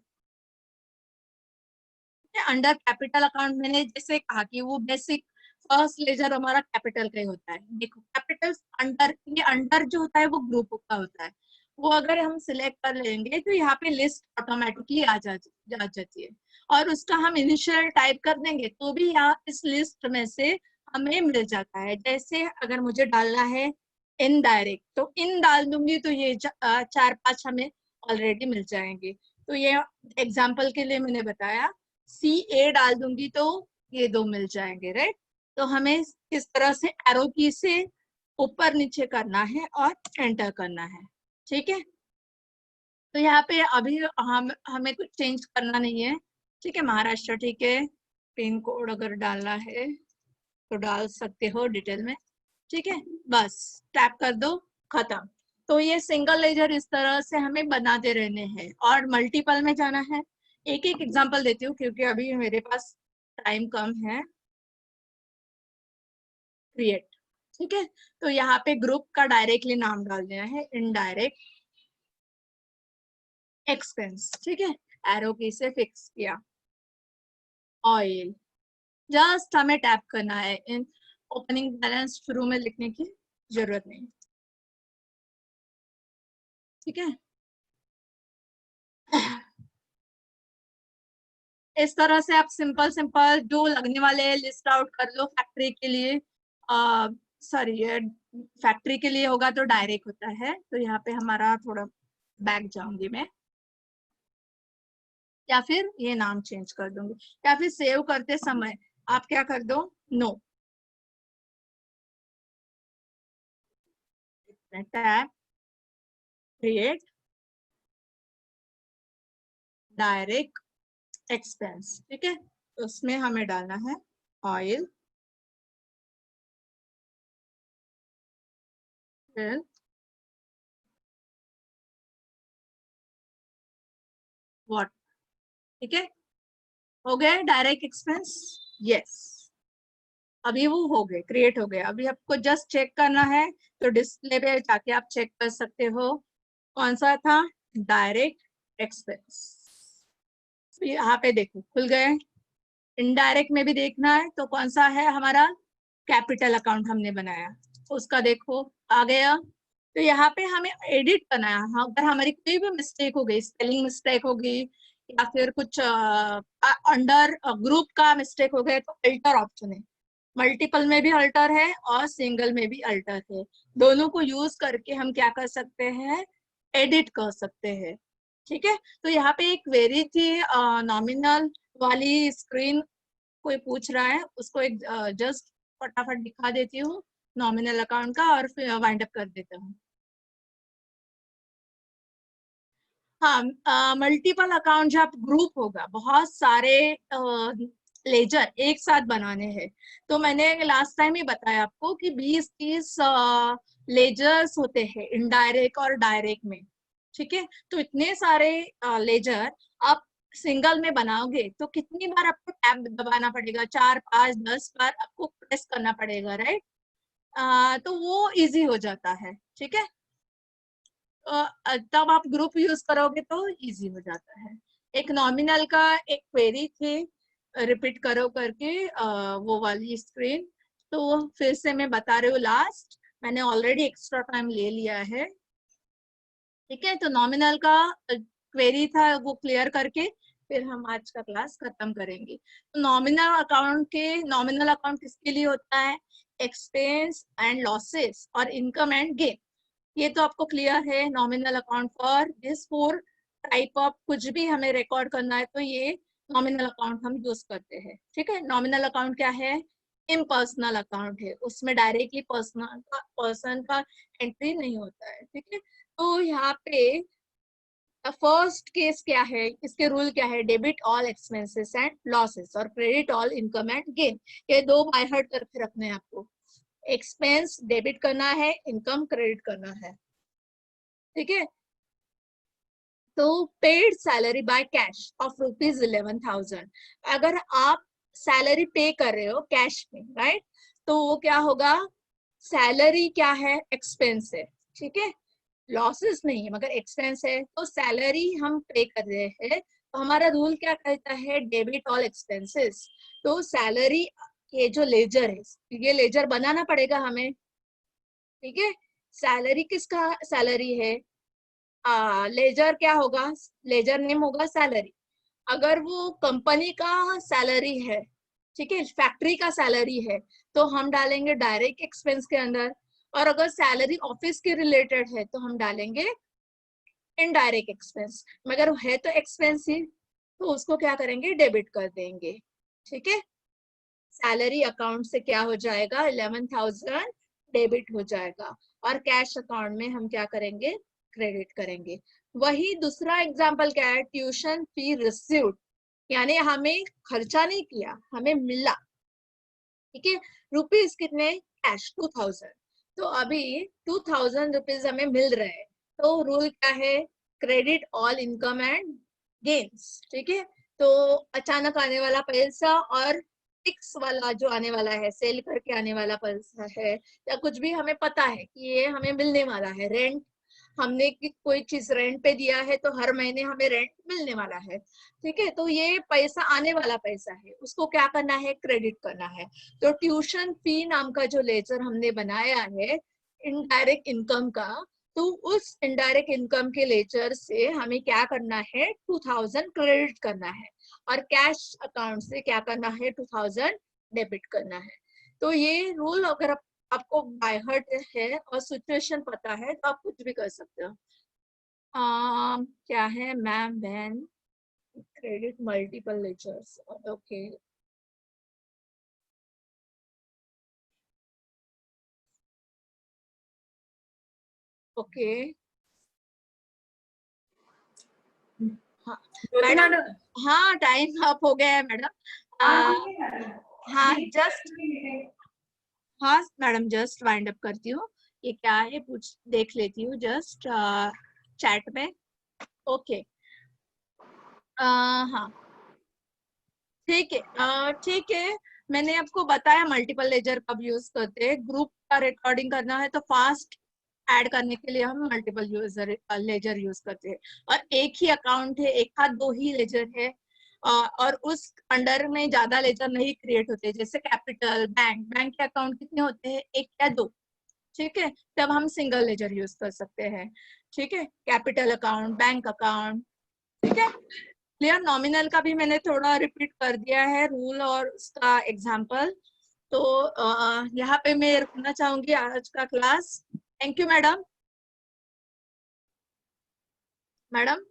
अंडर कैपिटल अकाउंट मैंने जैसे कहा कि वो बेसिक फर्स्ट लेजर हमारा कैपिटल का ही होता है। देखो कैपिटल अंडर, ये अंडर जो होता है वो ग्रुप का होता है, वो अगर हम सिलेक्ट कर लेंगे तो यहाँ पे लिस्ट ऑटोमेटिकली आ जाती है। और उसका हम इनिशियल टाइप कर देंगे तो भी यहाँ इस लिस्ट में से हमें मिल जाता है। जैसे अगर मुझे डालना है इनडायरेक्ट, तो इन डाल दूंगी तो ये 4-5 हमें ऑलरेडी मिल जाएंगे। तो ये एग्जाम्पल के लिए मैंने बताया। CA डाल दूंगी तो ये 2 मिल जाएंगे, राइट। तो हमें इस तरह से एरो की से ऊपर नीचे करना है और एंटर करना है, ठीक है। तो यहाँ पे अभी हमें कुछ चेंज करना नहीं है, ठीक है। महाराष्ट्र, ठीक है। पिन कोड अगर डालना है तो डाल सकते हो डिटेल में, ठीक है। बस टैप कर दो, खत्म। तो ये सिंगल लेजर इस तरह से हमें बनाते रहने हैं। और मल्टीपल में जाना है, एक एक एग्जांपल देती हूँ क्योंकि अभी मेरे पास टाइम कम है। क्रिएट, ठीक है। तो यहाँ पे ग्रुप का डायरेक्टली नाम डाल देना है, इनडायरेक्ट एक्सपेंस, ठीक है। एरो की से फिक्स किया, ऑयल, जस्ट हमें टैप करना है। इन ओपनिंग बैलेंस शुरू में लिखने की जरूरत नहीं, ठीक है। इस तरह से आप सिंपल सिंपल जो लगने वाले लिस्ट आउट कर लो। फैक्ट्री के लिए सॉरी, फैक्ट्री के लिए होगा तो डायरेक्ट होता है। तो यहाँ पे हमारा थोड़ा बैक जाऊंगी मैं, या फिर ये नाम चेंज कर दूंगी, या फिर सेव करते समय आप क्या कर दो, no, tab create direct expense, ठीक है। उसमें हमें डालना है ऑयल, फिर वाटर, ठीक है। हो गया डायरेक्ट एक्सपेंस, यस। अभी वो हो गए, क्रिएट हो गए। अभी आपको जस्ट चेक करना है तो डिस्प्ले पे जाके आप चेक कर सकते हो कौन सा था, डायरेक्ट एक्सपेंस। यहाँ पे देखो खुल गए, इनडायरेक्ट में भी देखना है तो कौन सा है हमारा, कैपिटल अकाउंट हमने बनाया, उसका देखो आ गया। तो यहाँ पे हमें एडिट करना है। हाँ, अगर हमारी कोई भी मिस्टेक हो गई, स्पेलिंग मिस्टेक हो गई या फिर कुछ अंडर ग्रुप का मिस्टेक हो गया, तो अल्टर ऑप्शन है। मल्टीपल में भी अल्टर है और सिंगल में भी अल्टर है। दोनों को यूज करके हम क्या कर सकते हैं, एडिट कर सकते हैं। ठीक है, तो यहाँ पे एक क्वेरी थी नॉमिनल वाली, स्क्रीन कोई पूछ रहा है, उसको एक जस्ट फटाफट दिखा देती हूँ नॉमिनल अकाउंट का, और फिर वाइंड अप कर देता हूँ। हाँ, मल्टीपल अकाउंट जब ग्रुप होगा, बहुत सारे लेजर एक साथ बनाने हैं, तो मैंने लास्ट टाइम ही बताया आपको कि 20-30 लेजर्स होते हैं इनडायरेक्ट और डायरेक्ट में। ठीक है, तो इतने सारे लेजर आप सिंगल में बनाओगे तो कितनी बार आपको टैब दबाना पड़ेगा, 4, 5, 10 बार आपको प्रेस करना पड़ेगा, राइट। तो वो इजी हो जाता है। ठीक है, तब आप ग्रुप यूज करोगे तो इजी हो जाता है। एक नॉमिनल का एक क्वेरी थी, रिपीट करो करके, वो वाली स्क्रीन, तो फिर से मैं बता रही हूँ, लास्ट मैंने ऑलरेडी एक्स्ट्रा टाइम ले लिया है। ठीक है, तो नॉमिनल का क्वेरी था, वो क्लियर करके फिर हम आज का क्लास खत्म करेंगे। तो नॉमिनल अकाउंट किसके लिए होता है, एक्सपेंस एंड लॉसेस और इनकम एंड गेन। ये तो आपको क्लियर है। Nominal account for this 4 type of कुछ भी हमें रिकॉर्ड करना है तो ये नॉमिनल अकाउंट हम यूज करते हैं। ठीक है, नॉमिनल अकाउंट क्या है, इम्पर्सनल अकाउंट है, उसमें डायरेक्टली पर्सन का एंट्री नहीं होता है। ठीक है, तो यहाँ पे फर्स्ट केस क्या है, इसके रूल क्या है, debit all expenses and losses और credit all income and gain. ये दो बाय हार्ट करके रखने हैं आपको। एक्सपेंस डेबिट करना है, इनकम क्रेडिट करना है। ठीक है, तो paid salary by cash of ₹11,000। अगर आप सैलरी पे कर रहे हो कैश में, राइट, तो वो क्या होगा, सैलरी क्या है, एक्सपेंस है। ठीक है, लॉसेस नहीं है मगर एक्सपेंस है, तो सैलरी हम पे कर रहे हैं, तो हमारा रूल क्या कहता है, डेबिट ऑल एक्सपेंसेस। तो सैलरी ये जो लेजर है, ये लेजर बनाना पड़ेगा हमें। ठीक है, सैलरी किसका सैलरी है, लेजर क्या होगा, लेजर नेम होगा सैलरी। अगर वो कंपनी का सैलरी है, ठीक है, फैक्ट्री का सैलरी है, तो हम डालेंगे डायरेक्ट एक्सपेंस के अंदर। और अगर सैलरी ऑफिस के रिलेटेड है तो हम डालेंगे इनडायरेक्ट एक्सपेंस। मगर है तो एक्सपेंस ही, तो उसको क्या करेंगे, डेबिट कर देंगे। ठीक है, सैलरी अकाउंट से क्या हो जाएगा, 11,000 डेबिट हो जाएगा, और कैश अकाउंट में हम क्या करेंगे, क्रेडिट करेंगे। वही दूसरा एग्जांपल क्या है, ट्यूशन फी रिसीव्ड, यानी हमें खर्चा नहीं किया, हमें मिला। ठीक है, रुपीज कितने, कैश 2,000। तो अभी 2,000 रुपीज हमें मिल रहे हैं, तो रूल क्या है, credit all income and gains. ठीक है, तो अचानक आने वाला पैसा और फिक्स वाला जो आने वाला है, सेल करके आने वाला पैसा है, या कुछ भी हमें पता है कि ये हमें मिलने वाला है, रेंट हमने कि कोई चीज रेंट पे दिया है तो हर महीने हमें रेंट मिलने वाला है। ठीक है, तो ये पैसा आने वाला पैसा है, उसको क्या करना है, क्रेडिट करना है। तो ट्यूशन फी नाम का जो लेजर हमने बनाया है इनडायरेक्ट इनकम का, तो उस इनडायरेक्ट इनकम के लेजर से हमें क्या करना है, 2,000 क्रेडिट करना है, और कैश अकाउंट से क्या करना है, 2,000 डेबिट करना है। तो ये रूल अगर आपको बाय हार्ट है और सिचुएशन पता है तो आप कुछ भी कर सकते हो। क्या है, मैम बहन, credit multiple ledgers, okay. Okay, हाँ ज्योति मैडम, मैडम, हाँ टाइम अप हो गया है मैडम। हाँ जस्ट, हाँ मैडम जस्ट वाइंड अप करती हूँ। ये क्या है पूछ देख लेती हूँ जस्ट चैट में। ओके, हाँ ठीक है, ठीक है। मैंने आपको बताया मल्टीपल लेजर कब यूज करते हैं, ग्रुप का रिकॉर्डिंग करना है तो फास्ट ऐड करने के लिए हम मल्टीपल यूजर लेजर यूज करते हैं। और एक ही अकाउंट है, एक हाथ दो ही लेजर है, और उस अंडर में ज्यादा लेजर नहीं क्रिएट होते, जैसे कैपिटल, बैंक के अकाउंट कितने होते हैं, 1 या 2, ठीक है, तब हम सिंगल लेजर यूज कर सकते हैं, ठीक है, कैपिटल अकाउंट, बैंक अकाउंट, ठीक है, क्लियर। नॉमिनल का भी मैंने थोड़ा रिपीट कर दिया है रूल और उसका एग्जांपल। तो यहाँ पे मैं रुकना चाहूंगी आज का class. Thank you madam. Madam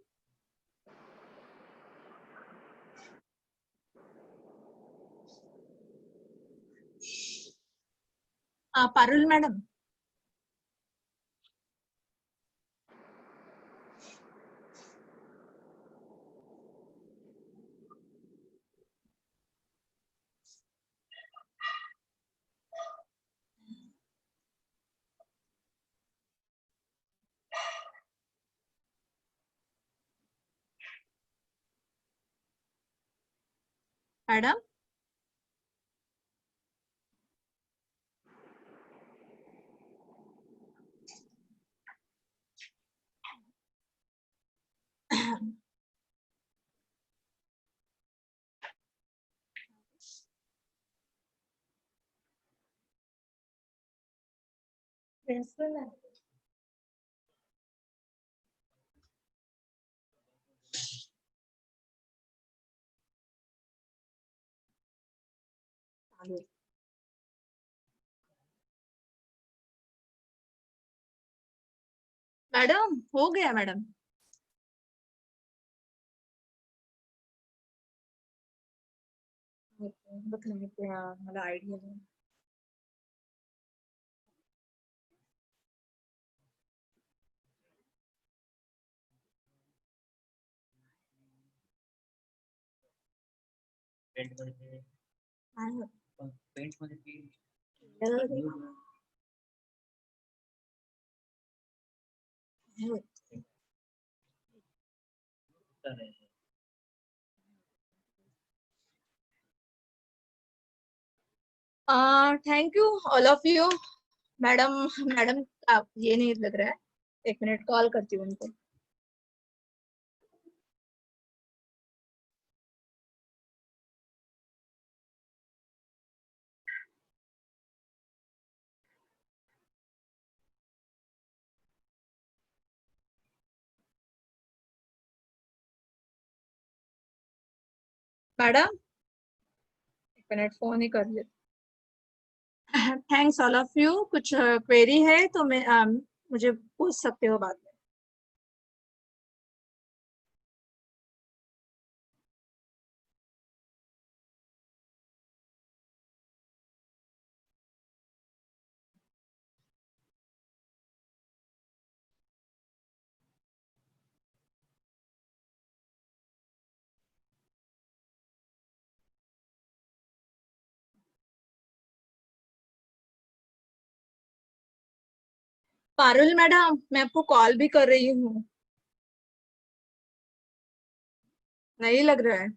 Parul madam, madam principal है। मैडम हो गया मैडम। मला आयडिया नाही। Thank you all of you. Madam madam ये नहीं लग रहा है, 1 मिनट कॉल करती हूँ उनको। मैडम 1 मिनट फोन ही कर लेते। Thanks all of you. कुछ क्वेरी है तो मैं मुझे पूछ सकते हो बाद में। पारुल मैडम मैं आपको कॉल भी कर रही हूँ, नहीं लग रहा है।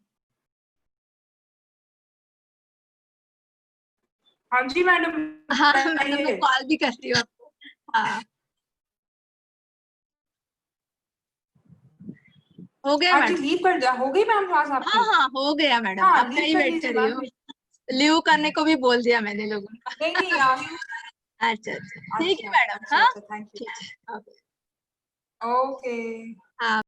हाँ जी मैडम। हाँ मैडम मैं कॉल भी करती हूँ आपको। हाँ हो गया हाँ जी, मैडम। लीव कर दिया, हो गई मैम क्लास आपकी? हाँ हाँ हो गया मैडम, हाँ, आपका लीव ही कर वेट दीजिए कर रही मैम। हूँ। लीव करने को भी बोल दिया मैंने लोगों को। नहीं नहीं यार। अच्छा अच्छा ठीक है अच्छा मैडम। अच्छा हाँ अच्छा, थैंक ठीक यू। है। ओके। ओके। हाँ।